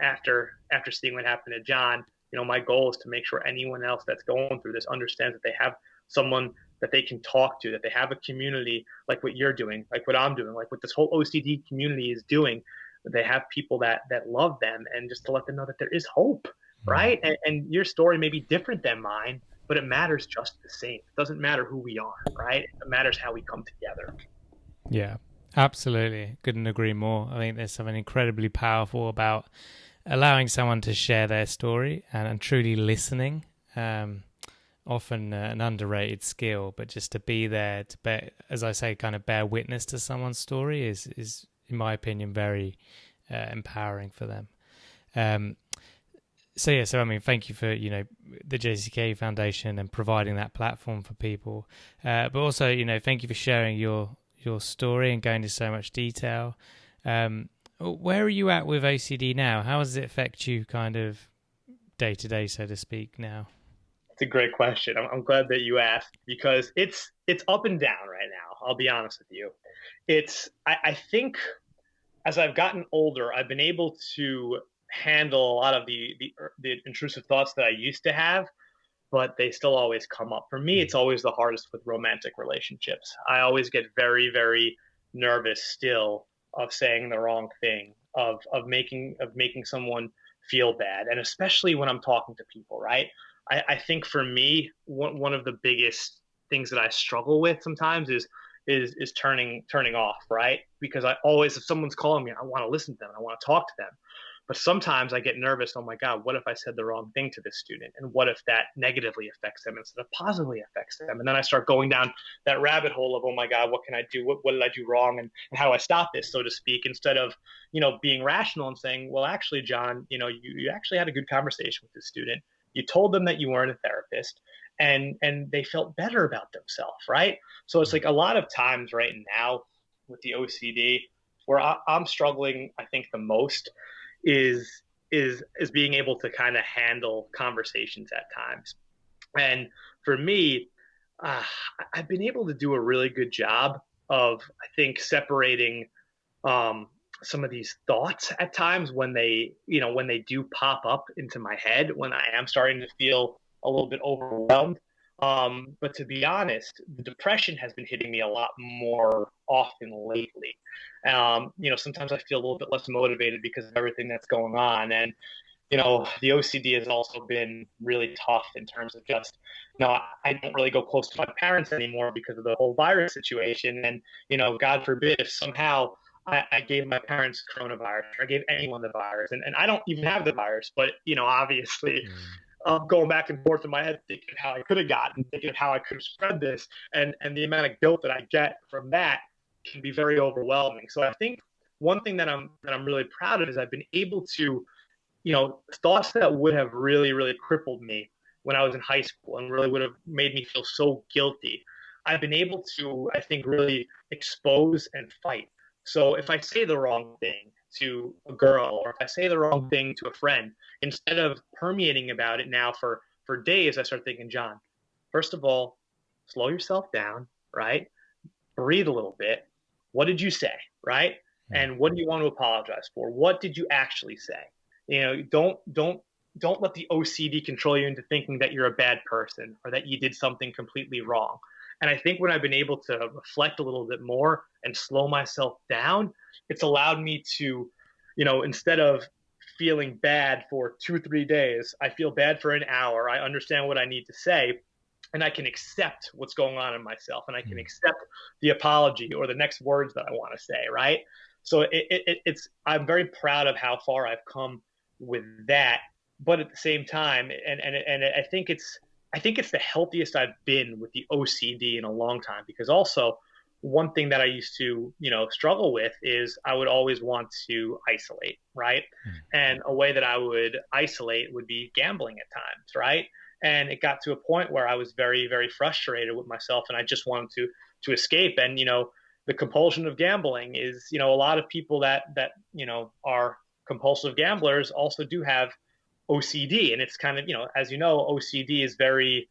after seeing what happened to John. My goal is to make sure anyone else that's going through this understands that they have someone that they can talk to, that they have a community like what you're doing, like what I'm doing, like what this whole OCD community is doing, that they have people that love them, and just to let them know that there is hope, right? And your story may be different than mine, but it matters just the same. It doesn't matter who we are, right? It matters how we come together. Yeah, absolutely. Couldn't agree more. I think there's something incredibly powerful about allowing someone to share their story and truly listening. Often an underrated skill, but just to be there to bear, as I say, kind of bear witness to someone's story is in my opinion, very empowering for them. So I mean, thank you for the JCK Foundation and providing that platform for people, but also thank you for sharing your story and going into so much detail. Where are you at with OCD now? How does it affect you, kind of day to day, so to speak, now? It's a great question. I'm glad that you asked because it's up and down right now. I'll be honest with you. I think as I've gotten older, I've been able to handle a lot of the intrusive thoughts that I used to have, but they still always come up. For me, it's always the hardest with romantic relationships. I always get very, very nervous still of saying the wrong thing, of making someone feel bad, and especially when I'm talking to people, right? I think for me, one of the biggest things that I struggle with sometimes is turning off, right? Because I always, if someone's calling me, I want to listen to them, I want to talk to them. But sometimes I get nervous. Oh my God, what if I said the wrong thing to this student? And what if that negatively affects them instead of positively affects them? And then I start going down that rabbit hole of, oh my God, what can I do? What did I do wrong? And how do I stop this, so to speak, instead of, being rational and saying, well, actually, John, you actually had a good conversation with this student. You told them that you weren't a therapist, and they felt better about themselves, right? So it's like a lot of times right now with the OCD, where I'm struggling, I think the most is is being able to kind of handle conversations at times. And for me, uh, I've been able to do a really good job of, I think, separating um, some of these thoughts at times when they do pop up into my head when I am starting to feel a little bit overwhelmed. But to be honest, the depression has been hitting me a lot more often lately. Sometimes I feel a little bit less motivated because of everything that's going on. And the OCD has also been really tough in terms of just, I don't really go close to my parents anymore because of the whole virus situation. And, God forbid if somehow I gave my parents coronavirus or I gave anyone the virus, and I don't even have the virus, but, obviously Mm. going back and forth in my head, thinking of how I could have gotten, thinking of how I could have spread this, and the amount of guilt that I get from that can be very overwhelming. So I think one thing that I'm really proud of is I've been able to thoughts that would have really, really crippled me when I was in high school and really would have made me feel so guilty. I've been able to, I think, really expose and fight. So if I say the wrong thing to a girl or if I say the wrong thing to a friend, instead of permeating about it now for days, I start thinking, John, first of all, slow yourself down, right? Breathe a little bit. What did you say, right? Mm. And what do you want to apologize for? What did you actually say? Don't let the OCD control you into thinking that you're a bad person or that you did something completely wrong. And I think when I've been able to reflect a little bit more and slow myself down, it's allowed me to, instead of feeling bad for 2, 3 days, I feel bad for an hour. I understand what I need to say, and I can accept what's going on in myself, and I can Mm. accept the apology or the next words that I want to say, right? So it's I'm very proud of how far I've come with that, but at the same time, and I think it's the healthiest I've been with the OCD in a long time, because also one thing that I used to struggle with is I would always want to isolate, right? Mm. And a way that I would isolate would be gambling at times, right? And it got to a point where I was very, very frustrated with myself, and I just wanted to escape. And the compulsion of gambling is, a lot of people that are compulsive gamblers also do have OCD, and it's kind of, as you know, OCD is very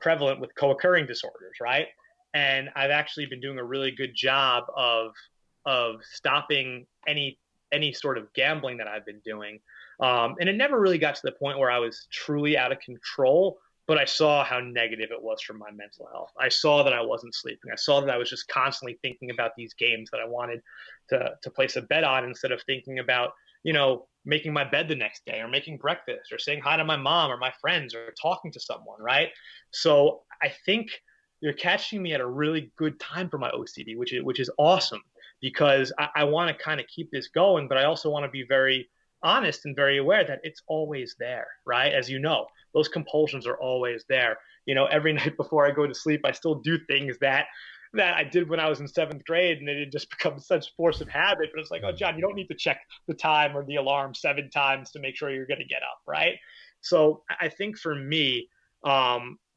prevalent with co-occurring disorders, right? And I've actually been doing a really good job of stopping any sort of gambling that I've been doing. And it never really got to the point where I was truly out of control, but I saw how negative it was for my mental health. I saw that I wasn't sleeping. I saw that I was just constantly thinking about these games that I wanted to place a bet on, instead of thinking about, making my bed the next day or making breakfast or saying hi to my mom or my friends or talking to someone, right? So I think you're catching me at a really good time for my OCD, which is awesome, because I want to kind of keep this going, but I also want to be very honest and very aware that it's always there, right? As you know, those compulsions are always there. Every night before I go to sleep, I still do things that I did when I was in seventh grade, and it had just become such force of habit. But it's like, oh, Mm. John, you don't need to check the time or the alarm 7 times to make sure you're going to get up, right? So I think for me,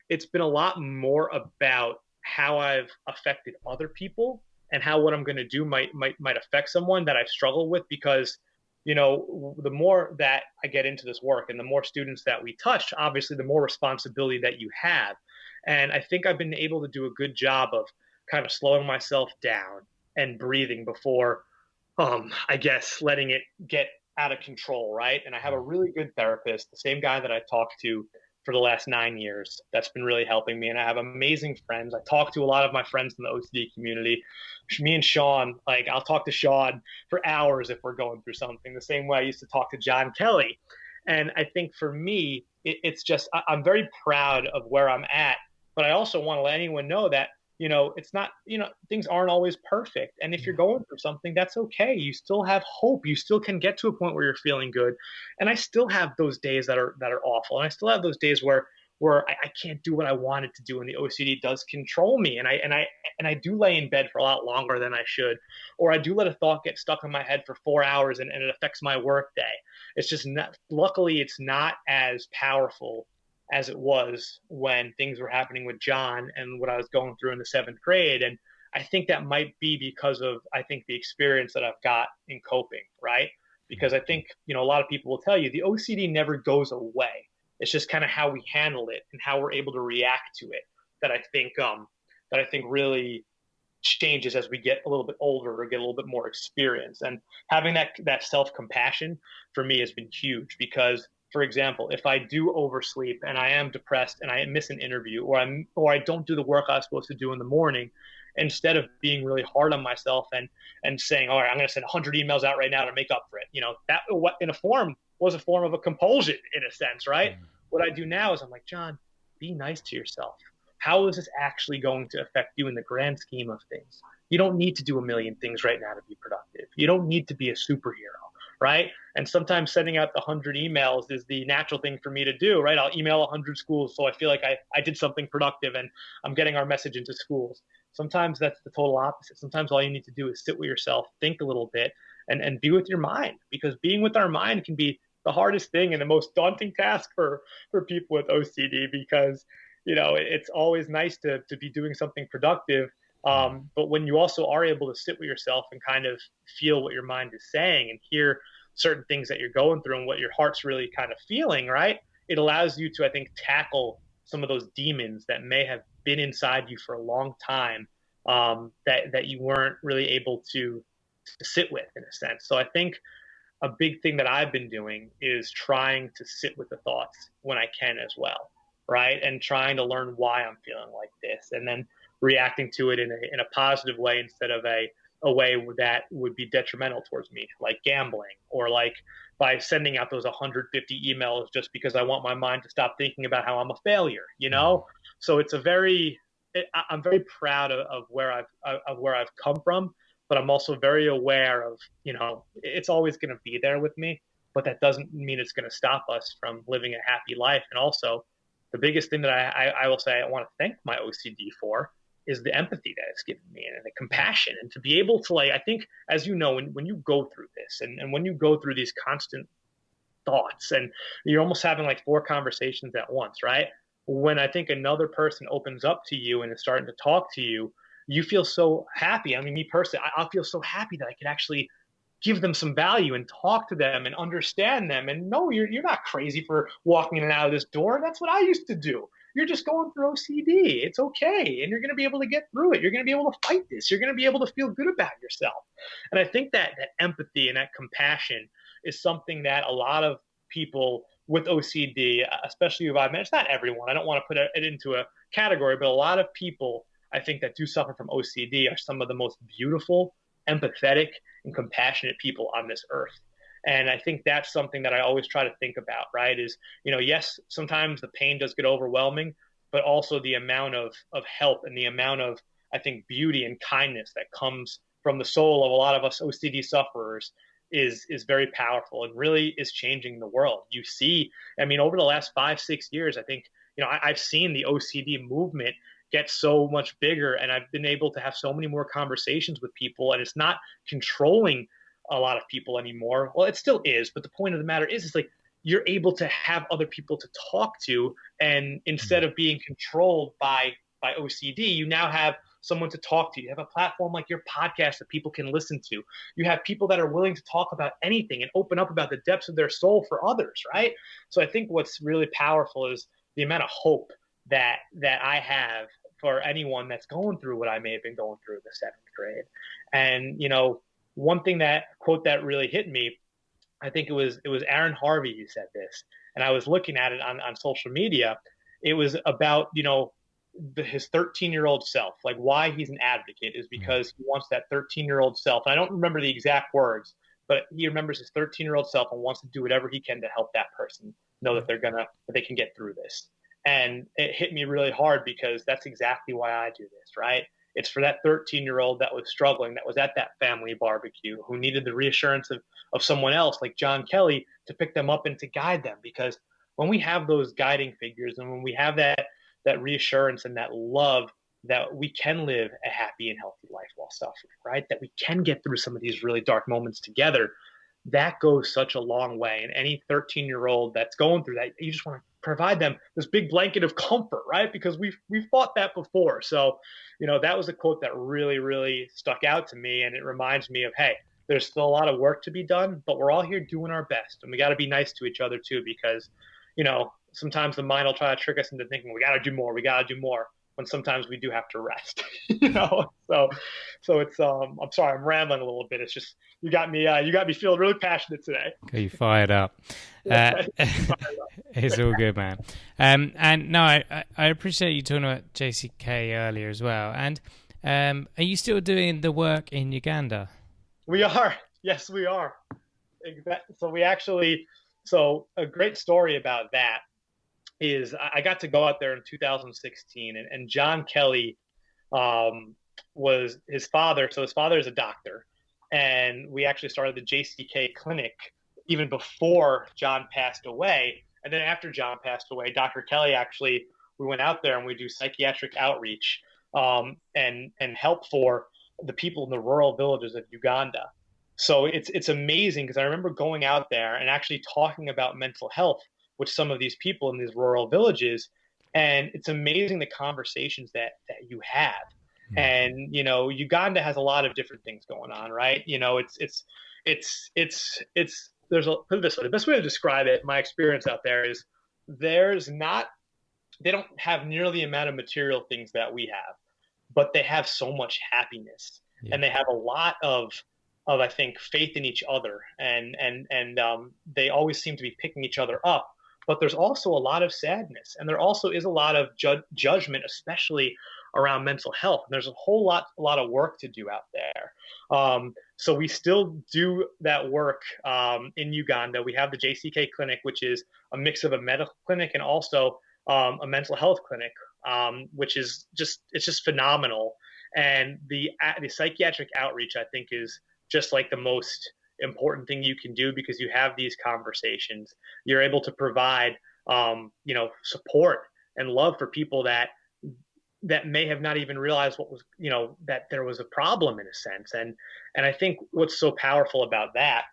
it's been a lot more about how I've affected other people and how what I'm going to do might affect someone that I've struggled with, because the more that I get into this work and the more students that we touch, obviously the more responsibility that you have. And I think I've been able to do a good job of kind of slowing myself down and breathing before, I guess, letting it get out of control, right? And I have a really good therapist, the same guy that I talked to for the last 9 years. That's been really helping me. And I have amazing friends. I talk to a lot of my friends in the OCD community. Me and Sean, like, I'll talk to Sean for hours if we're going through something, the same way I used to talk to John Kelly. And I think for me, it's just, I'm very proud of where I'm at, but I also want to let anyone know that it's not, things aren't always perfect. And if you're Yeah. going through something, that's okay. You still have hope. You still can get to a point where you're feeling good. And I still have those days that are awful. And I still have those days where I can't do what I wanted to do, and the OCD does control me. And I do lay in bed for a lot longer than I should, or I do let a thought get stuck in my head for 4 hours, and it affects my work day. It's just not, luckily it's not as powerful as it was when things were happening with John and what I was going through in the seventh grade. And I think that might be because of, I think, the experience that I've got in coping, right? Because I think, a lot of people will tell you the OCD never goes away. It's just kind of how we handle it and how we're able to react to it that I think really changes as we get a little bit older or get a little bit more experience. And having that self-compassion for me has been huge because, for example, if I do oversleep and I am depressed and I miss an interview or I don't do the work I was supposed to do in the morning, instead of being really hard on myself and saying, all right, I'm going to send 100 emails out right now to make up for it. That what in a form was a form of a compulsion in a sense, right? Mm-hmm. What I do now is I'm like, John, be nice to yourself. How is this actually going to affect you in the grand scheme of things? You don't need to do a million things right now to be productive. You don't need to be a superhero, right? And sometimes sending out the 100 emails is the natural thing for me to do, right? I'll email 100 schools so I feel like I did something productive and I'm getting our message into schools. Sometimes that's the total opposite. Sometimes all you need to do is sit with yourself, think a little bit, and be with your mind, because being with our mind can be the hardest thing and the most daunting task for people with OCD, because it's always nice to be doing something productive. But when you also are able to sit with yourself and kind of feel what your mind is saying and hear certain things that you're going through and what your heart's really kind of feeling, right? It allows you to, I think, tackle some of those demons that may have been inside you for a long time, that you weren't really able to sit with, in a sense. So I think a big thing that I've been doing is trying to sit with the thoughts when I can as well, right? And trying to learn why I'm feeling like this, and then reacting to it in a positive way instead of a way that would be detrimental towards me, like gambling, or like by sending out those 150 emails just because I want my mind to stop thinking about how I'm a failure, So I'm very proud of where I've come from, but I'm also very aware of, it's always going to be there with me, but that doesn't mean it's going to stop us from living a happy life. And also, the biggest thing that I will say I want to thank my OCD for is the empathy that it's given me and the compassion, and to be able to, like, I think, as you know, when you go through this and when you go through these constant thoughts and you're almost having like 4 conversations at once, right? When I think another person opens up to you and is starting to talk to you, you feel so happy. I mean, me personally, I'll feel so happy that I could actually give them some value and talk to them and understand them. And no, you're not crazy for walking in and out of this door. That's what I used to do. You're just going through OCD. It's okay. And you're going to be able to get through it. You're going to be able to fight this. You're going to be able to feel good about yourself. And I think that empathy and that compassion is something that a lot of people with OCD, especially who I've met, it's not everyone, I don't want to put it into a category, but a lot of people, I think, that do suffer from OCD are some of the most beautiful, empathetic, and compassionate people on this earth. And I think that's something that I always try to think about, right? Is, yes, sometimes the pain does get overwhelming, but also the amount of help and the amount of, I think, beauty and kindness that comes from the soul of a lot of us OCD sufferers is very powerful and really is changing the world. You see, I mean, over the last 5-6 years, I think, I've seen the OCD movement get so much bigger, and I've been able to have so many more conversations with people, and it's not controlling a lot of people anymore. Well, it still is, but the point of the matter is like you're able to have other people to talk to, and instead of being controlled by OCD, you now have someone to talk to. You have a platform like your podcast that people can listen to. You have people that are willing to talk about anything and open up about the depths of their soul for others, right? So I think what's really powerful is the amount of hope that I have for anyone that's going through what I may have been going through in the 7th grade. And, one thing, that quote that really hit me, I think it was Aaron Harvey who said this, and I was looking at it on social media. It was about, his 13-year-old self, like why he's an advocate is because he wants that 13-year-old self. And I don't remember the exact words, but he remembers his 13-year-old self and wants to do whatever he can to help that person know that they can get through this. And it hit me really hard because that's exactly why I do this, right? It's for that 13-year-old that was struggling, that was at that family barbecue, who needed the reassurance of someone else like John Kelly to pick them up and to guide them. Because when we have those guiding figures and when we have that reassurance and that love, that we can live a happy and healthy life while suffering, right? That we can get through some of these really dark moments together, that goes such a long way. And any 13-year-old that's going through that, you just want to provide them this big blanket of comfort, right? Because we've fought that before. So, that was a quote that really, really stuck out to me. And it reminds me of, hey, there's still a lot of work to be done, but we're all here doing our best. And we got to be nice to each other too, because, sometimes the mind will try to trick us into thinking we got to do more. when sometimes we do have to rest. So it's I'm sorry, I'm rambling a little bit. It's just you got me feeling really passionate today. Got you fired up. Uh, it's all good, man. And no, I appreciate you talking about JCK earlier as well. And are you still doing the work in Uganda? We are. Yes, we are. So we actually, so a great story about that is I got to go out there in 2016, and John Kelly was his father. So his father is a doctor, and we actually started the JCK clinic even before John passed away. And then after John passed away, Dr. Kelly actually, we went out there and we do psychiatric outreach and help for the people in the rural villages of Uganda. So it's amazing because I remember going out there and actually talking about mental health with some of these people in these rural villages, and it's amazing the conversations that you have. And Uganda has a lot of different things going on, right? It's there's a put it this way. The best way to describe it, my experience out there is there's not they don't have nearly the amount of material things that we have, but they have so much happiness, and they have a lot of I think faith in each other, and they always seem to be picking each other up. But there's also a lot of sadness, and there also is a lot of judgment, especially around mental health. And there's a lot of work to do out there. So we still do that work in Uganda. We have the JCK clinic, which is a mix of a medical clinic and also a mental health clinic, which is just phenomenal. And the psychiatric outreach, I think, is just like the most important thing you can do, because you have these conversations. You're able to provide, support and love for people that may have not even realized what was, that there was a problem in a sense. And I think what's so powerful about that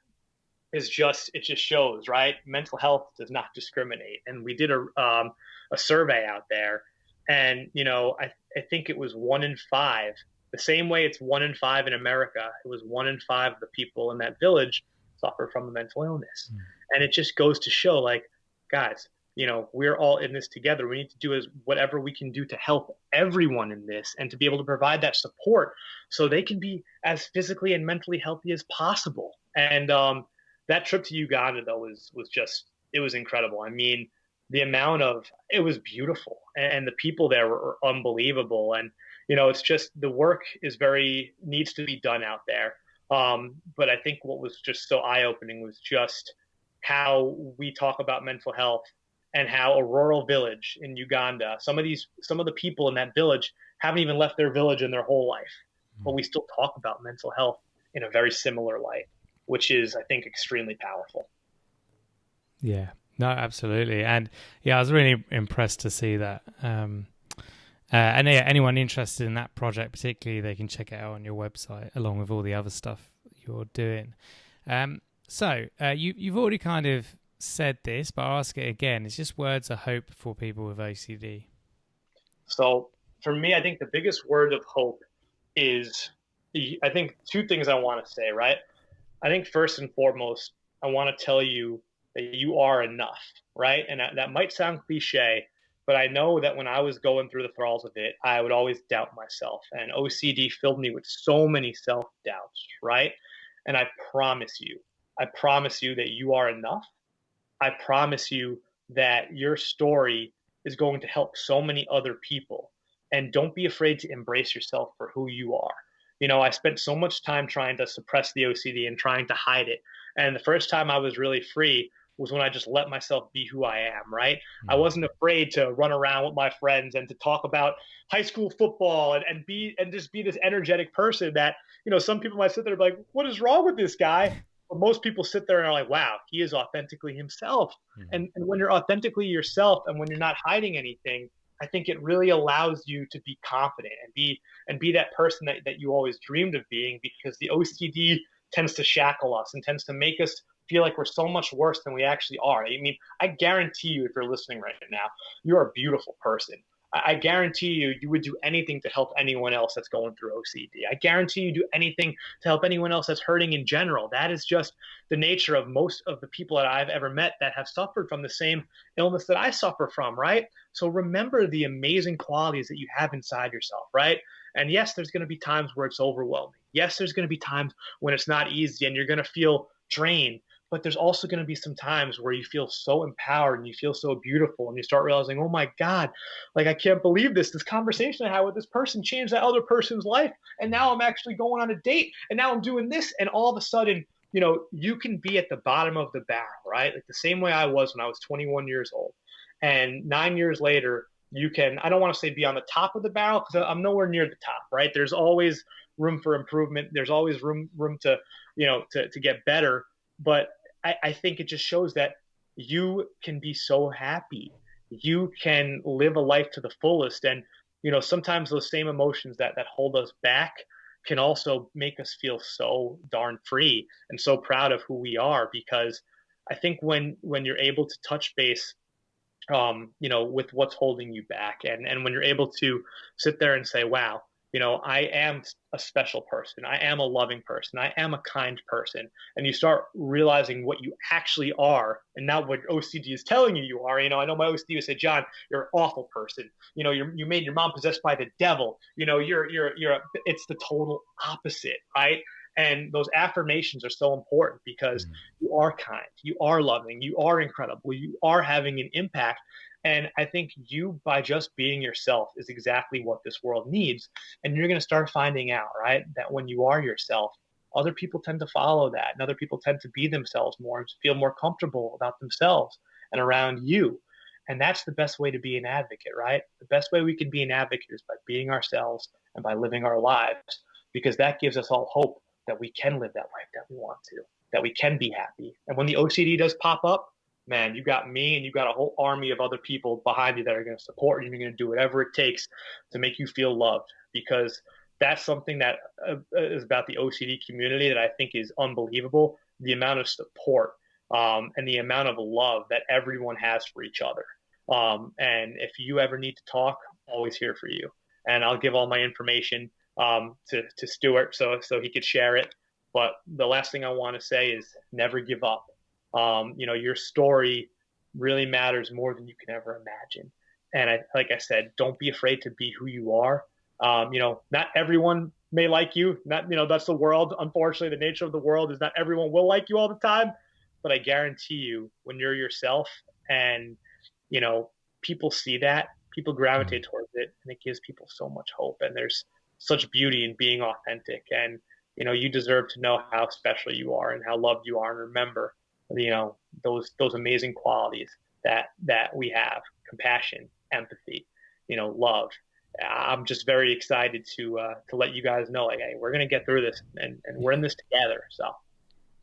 is it just shows, right? Mental health does not discriminate. And we did a survey out there, and I think it was 1 in 5. The same way it's 1 in 5 in America, it was 1 in 5 of the people in that village suffer from a mental illness. And it just goes to show, like, guys, we're all in this together. We need to do whatever we can do to help everyone in this, and to be able to provide that support so they can be as physically and mentally healthy as possible. And that trip to Uganda, though, it was incredible. I mean, it was beautiful, and the people there were unbelievable. And it's just, the work needs to be done out there. But I think what was just so eye-opening was just how we talk about mental health, and how a rural village in Uganda, some of the people in that village haven't even left their village in their whole life, but we still talk about mental health in a very similar light, which is, I think, extremely powerful. Yeah, no, absolutely. And I was really impressed to see that. And anyone interested in that project particularly, they can check it out on your website along with all the other stuff you're doing. So you've already kind of said this, but I'll ask it again. It's just words of hope for people with OCD. So for me, I think the biggest word of hope is, I think, 2 things I want to say, right? I think first and foremost, I want to tell you that you are enough, right? And that might sound cliche, but I know that when I was going through the thralls of it, I would always doubt myself. And OCD filled me with so many self-doubts, right? And I promise you that you are enough. I promise you that your story is going to help so many other people. And don't be afraid to embrace yourself for who you are. I spent so much time trying to suppress the OCD and trying to hide it. And the first time I was really free was when I just let myself be who I am, right? I wasn't afraid to run around with my friends and to talk about high school football and just be this energetic person that, some people might sit there and be like, what is wrong with this guy? But most people sit there and are like, wow, he is authentically himself. And when you're authentically yourself, and when you're not hiding anything, I think it really allows you to be confident and be that person that you always dreamed of being, because the OCD tends to shackle us and tends to make us feel like we're so much worse than we actually are. I mean, I guarantee you, if you're listening right now, you're a beautiful person. I guarantee you, you would do anything to help anyone else that's going through OCD. I guarantee you do anything to help anyone else that's hurting in general. That is just the nature of most of the people that I've ever met that have suffered from the same illness that I suffer from, right? So remember the amazing qualities that you have inside yourself, right? And yes, there's going to be times where it's overwhelming. Yes, there's going to be times when it's not easy and you're going to feel drained. But there's also going to be some times where you feel so empowered and you feel so beautiful and you start realizing, oh my God, like I can't believe this. This conversation I had with this person changed that other person's life. And now I'm actually going on a date and now I'm doing this. And all of a sudden, you can be at the bottom of the barrel, right? Like the same way I was when I was 21 years old. And 9 years later, you can, I don't want to say be on the top of the barrel because I'm nowhere near the top, right? There's always room for improvement. There's always room to get better. But I think it just shows that you can be so happy. You can live a life to the fullest. And, sometimes those same emotions that hold us back can also make us feel so darn free and so proud of who we are. Because I think when you're able to touch base with what's holding you back. And when you're able to sit there and say, wow, I am a special person. I am a loving person. I am a kind person. And you start realizing what you actually are and not what OCD is telling you are. I know my OCD would say, John, you're an awful person. You made your mom possessed by the devil. It's the total opposite, right? And those affirmations are so important because you are kind, you are loving, you are incredible, you are having an impact. And I think you, by just being yourself, is exactly what this world needs. And you're going to start finding out, right, that when you are yourself, other people tend to follow that. And other people tend to be themselves more and feel more comfortable about themselves and around you. And that's the best way to be an advocate, right? The best way we can be an advocate is by being ourselves and by living our lives, because that gives us all hope that we can live that life that we want to, that we can be happy. And when the OCD does pop up, man, you got me and you got a whole army of other people behind you that are going to support you. And you're going to do whatever it takes to make you feel loved, because that's something that is about the OCD community that I think is unbelievable. The amount of support and the amount of love that everyone has for each other. And if you ever need to talk, I'm always here for you. And I'll give all my information to Stuart so he could share it. But the last thing I want to say is never give up. Your story really matters more than you can ever imagine. And like I said, don't be afraid to be who you are. Not everyone may like you. That's the world. Unfortunately, the nature of the world is not everyone will like you all the time. But I guarantee you, when you're yourself and, people see that, people gravitate towards it, and it gives people so much hope. And there's such beauty in being authentic. And, you deserve to know how special you are and how loved you are. And remember, those amazing qualities that we have: compassion, empathy, love. I'm just very excited to let you guys know, like, hey, we're gonna get through this, and we're in this together. So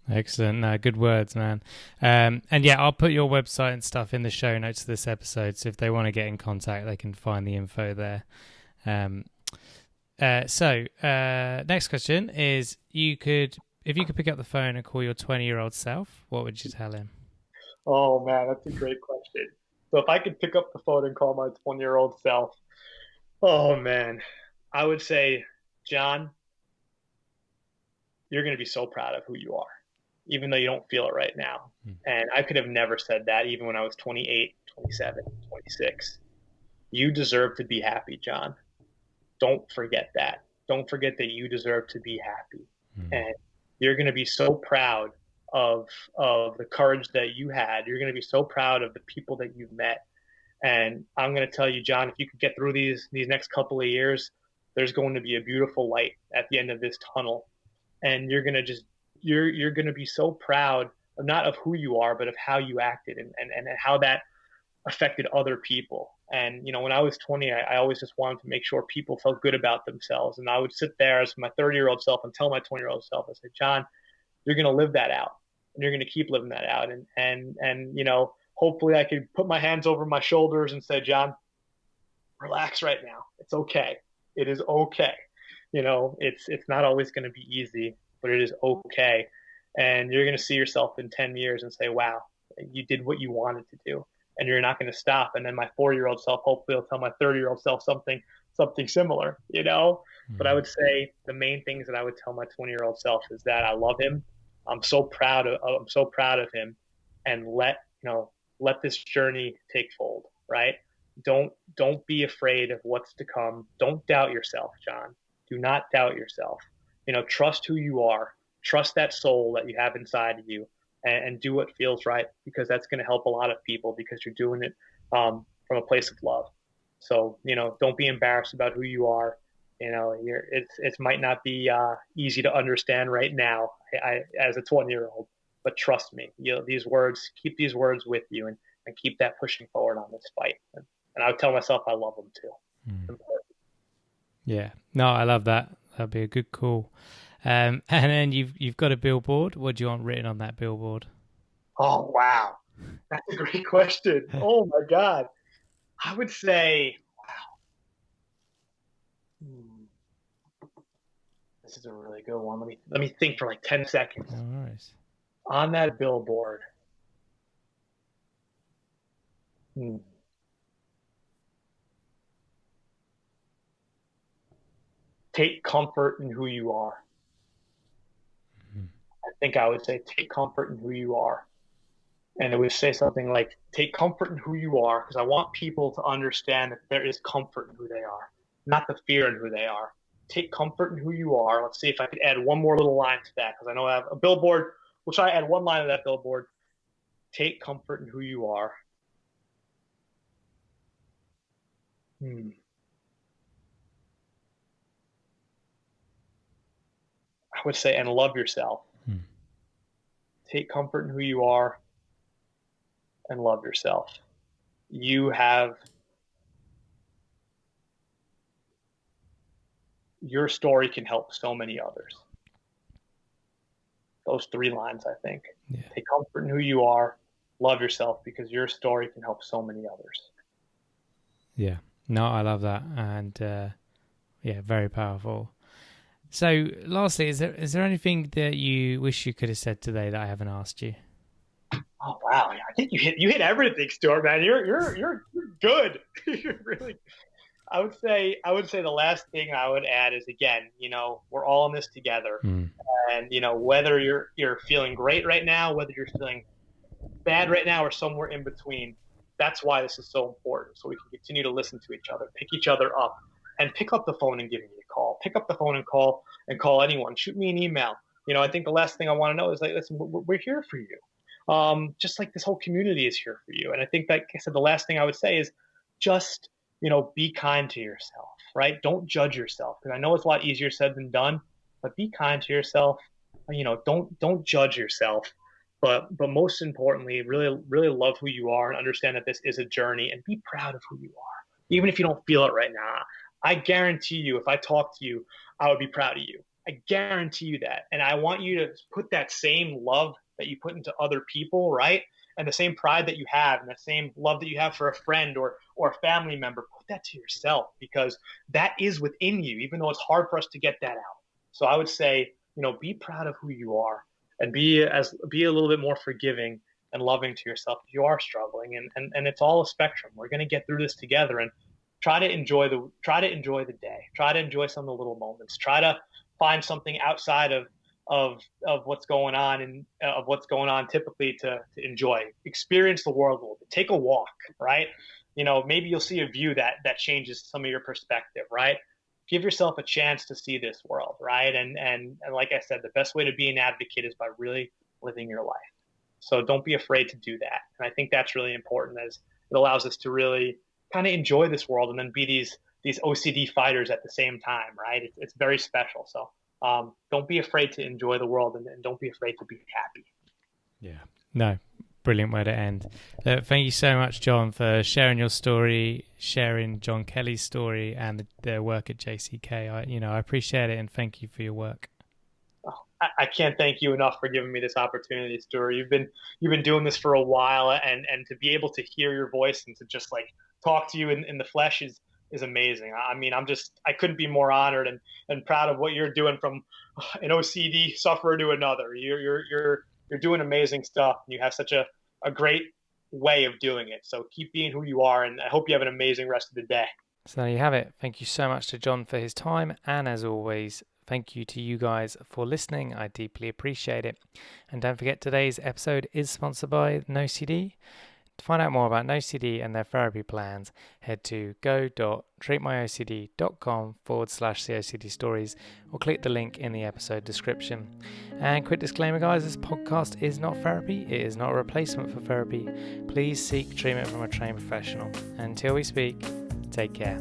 excellent. Good words, man. And yeah, I'll put your website and stuff in the show notes of this episode, so if they want to get in contact, they can find the info there. Next question is, if you could pick up the phone and call your 20-year-old self, what would you tell him? Oh man, that's a great question. So if I could pick up the phone and call my 20-year-old self, oh man, I would say, John, you're going to be so proud of who you are, even though you don't feel it right now. And I could have never said that even when I was 28, 27, 26. You deserve to be happy, John. Don't forget that. Don't forget that you deserve to be happy. And you're going to be so proud of the courage that you had. You're going to be so proud of the people that you've met. And I'm going to tell you, John, if you could get through these next couple of years, there's going to be a beautiful light at the end of this tunnel. And you're going to you're going to be so proud of not of who you are, but of how you acted and how that affected other people. And, when I was 20, I always just wanted to make sure people felt good about themselves. And I would sit there as my 30-year-old self and tell my 20-year-old self, I said, John, you're going to live that out, and you're going to keep living that out. And hopefully I could put my hands over my shoulders and say, John, relax right now. It's okay. It is okay. It's not always going to be easy, but it is okay. And you're going to see yourself in 10 years and say, wow, you did what you wanted to do. and you're not going to stop. And then my 4-year-old self hopefully will tell my 30-year-old self something similar, you know. But I Mm. would say the main things that I would tell my 20-year-old self is that I love him. I'm so proud of him, and let this journey take fold, right? Don't be afraid of what's to come. Don't doubt yourself, John. Do not doubt yourself. Trust who you are. Trust that soul that you have inside of you, and do what feels right, because that's going to help a lot of people, because you're doing it from a place of love. So, don't be embarrassed about who you are. It might not be easy to understand right now, as a 20-year-old, but trust me, keep these words with you, and keep that pushing forward on this fight. And I would tell myself I love them too. Mm. Yeah, no, I love that. That'd be a good call. And then you've got a billboard. What do you want written on that billboard? Oh, wow. That's a great question. Oh my God. I would say, wow, this is a really good one. Let me think for like 10 seconds. No worries. On that billboard. Hmm, Take comfort in who you are. Mm. I think I would say take comfort in who you are. And it would say something like, take comfort in who you are, because I want people to understand that there is comfort in who they are, not the fear in who they are. Take comfort in who you are. Let's see if I could add one more little line to that, because I know I have a billboard. We'll try to add one line to that billboard. Take comfort in who you are. Hmm. I would say, and love yourself. Mm. Take comfort in who you are and love yourself. You have Your story can help so many others. Those 3 lines, I think. Yeah. Take comfort in who you are, love yourself, because your story can help so many others. Yeah. No, I love that. And yeah, very powerful. So lastly, is there anything that you wish you could have said today that I haven't asked you? Oh wow, I think you hit everything, Stuart. Man, you're good. You're really. I would say the last thing I would add is, again, we're all in this together, Mm. and whether you're feeling great right now, whether you're feeling bad right now, or somewhere in between. That's why this is so important. So we can continue to listen to each other, pick each other up, and pick up the phone and give me a call. Pick up the phone and call anyone. Shoot me an email. I think the last thing I want to know is, like, listen, we're here for you. Just like this whole community is here for you. And I think, like I said, the last thing I would say is just, be kind to yourself, right? Don't judge yourself, because I know it's a lot easier said than done, but be kind to yourself. Don't judge yourself, but most importantly, really really love who you are, and understand that this is a journey, and be proud of who you are, even if you don't feel it right now. I guarantee you, if I talk to you, I would be proud of you. I guarantee you that. And I want you to put that same love that you put into other people, right? And the same pride that you have, and the same love that you have for a friend or a family member, put that to yourself, because that is within you, even though it's hard for us to get that out. So I would say, be proud of who you are, and be a little bit more forgiving and loving to yourself if you are struggling. And it's all a spectrum. We're going to get through this together, and try to enjoy the day. Try to enjoy some of the little moments. Try to find something outside of what's going on, and of what's going on typically, to enjoy. Experience the world a little bit. Take a walk, right? Maybe you'll see a view that changes some of your perspective, right? Give yourself a chance to see this world, right? And like I said, the best way to be an advocate is by really living your life. So don't be afraid to do that. And I think that's really important, as it allows us to really kind of enjoy this world, and then be these OCD fighters at the same time, right? It's very special. So don't be afraid to enjoy the world, and don't be afraid to be happy. Yeah. No, brilliant way to end. Thank you so much, John, for sharing your story, sharing John Kelly's story, and the work at JCK. I appreciate it, and thank you for your work. Oh, I can't thank you enough for giving me this opportunity, Stuart. You've been doing this for a while, and to be able to hear your voice, and to just like talk to you in the flesh is amazing. I mean, I couldn't be more honored and proud of what you're doing, from an OCD sufferer to another. You're doing amazing stuff. You have such a great way of doing it. So keep being who you are, and I hope you have an amazing rest of the day. So there you have it. Thank you so much to John for his time. And as always, thank you to you guys for listening. I deeply appreciate it. And don't forget, today's episode is sponsored by NoCD. To find out more about NoCD and their therapy plans, head to go.treatmyocd.com/COCD stories or click the link in the episode description. And quick disclaimer, guys, this podcast is not therapy. It is not a replacement for therapy. Please seek treatment from a trained professional. Until we speak, take care.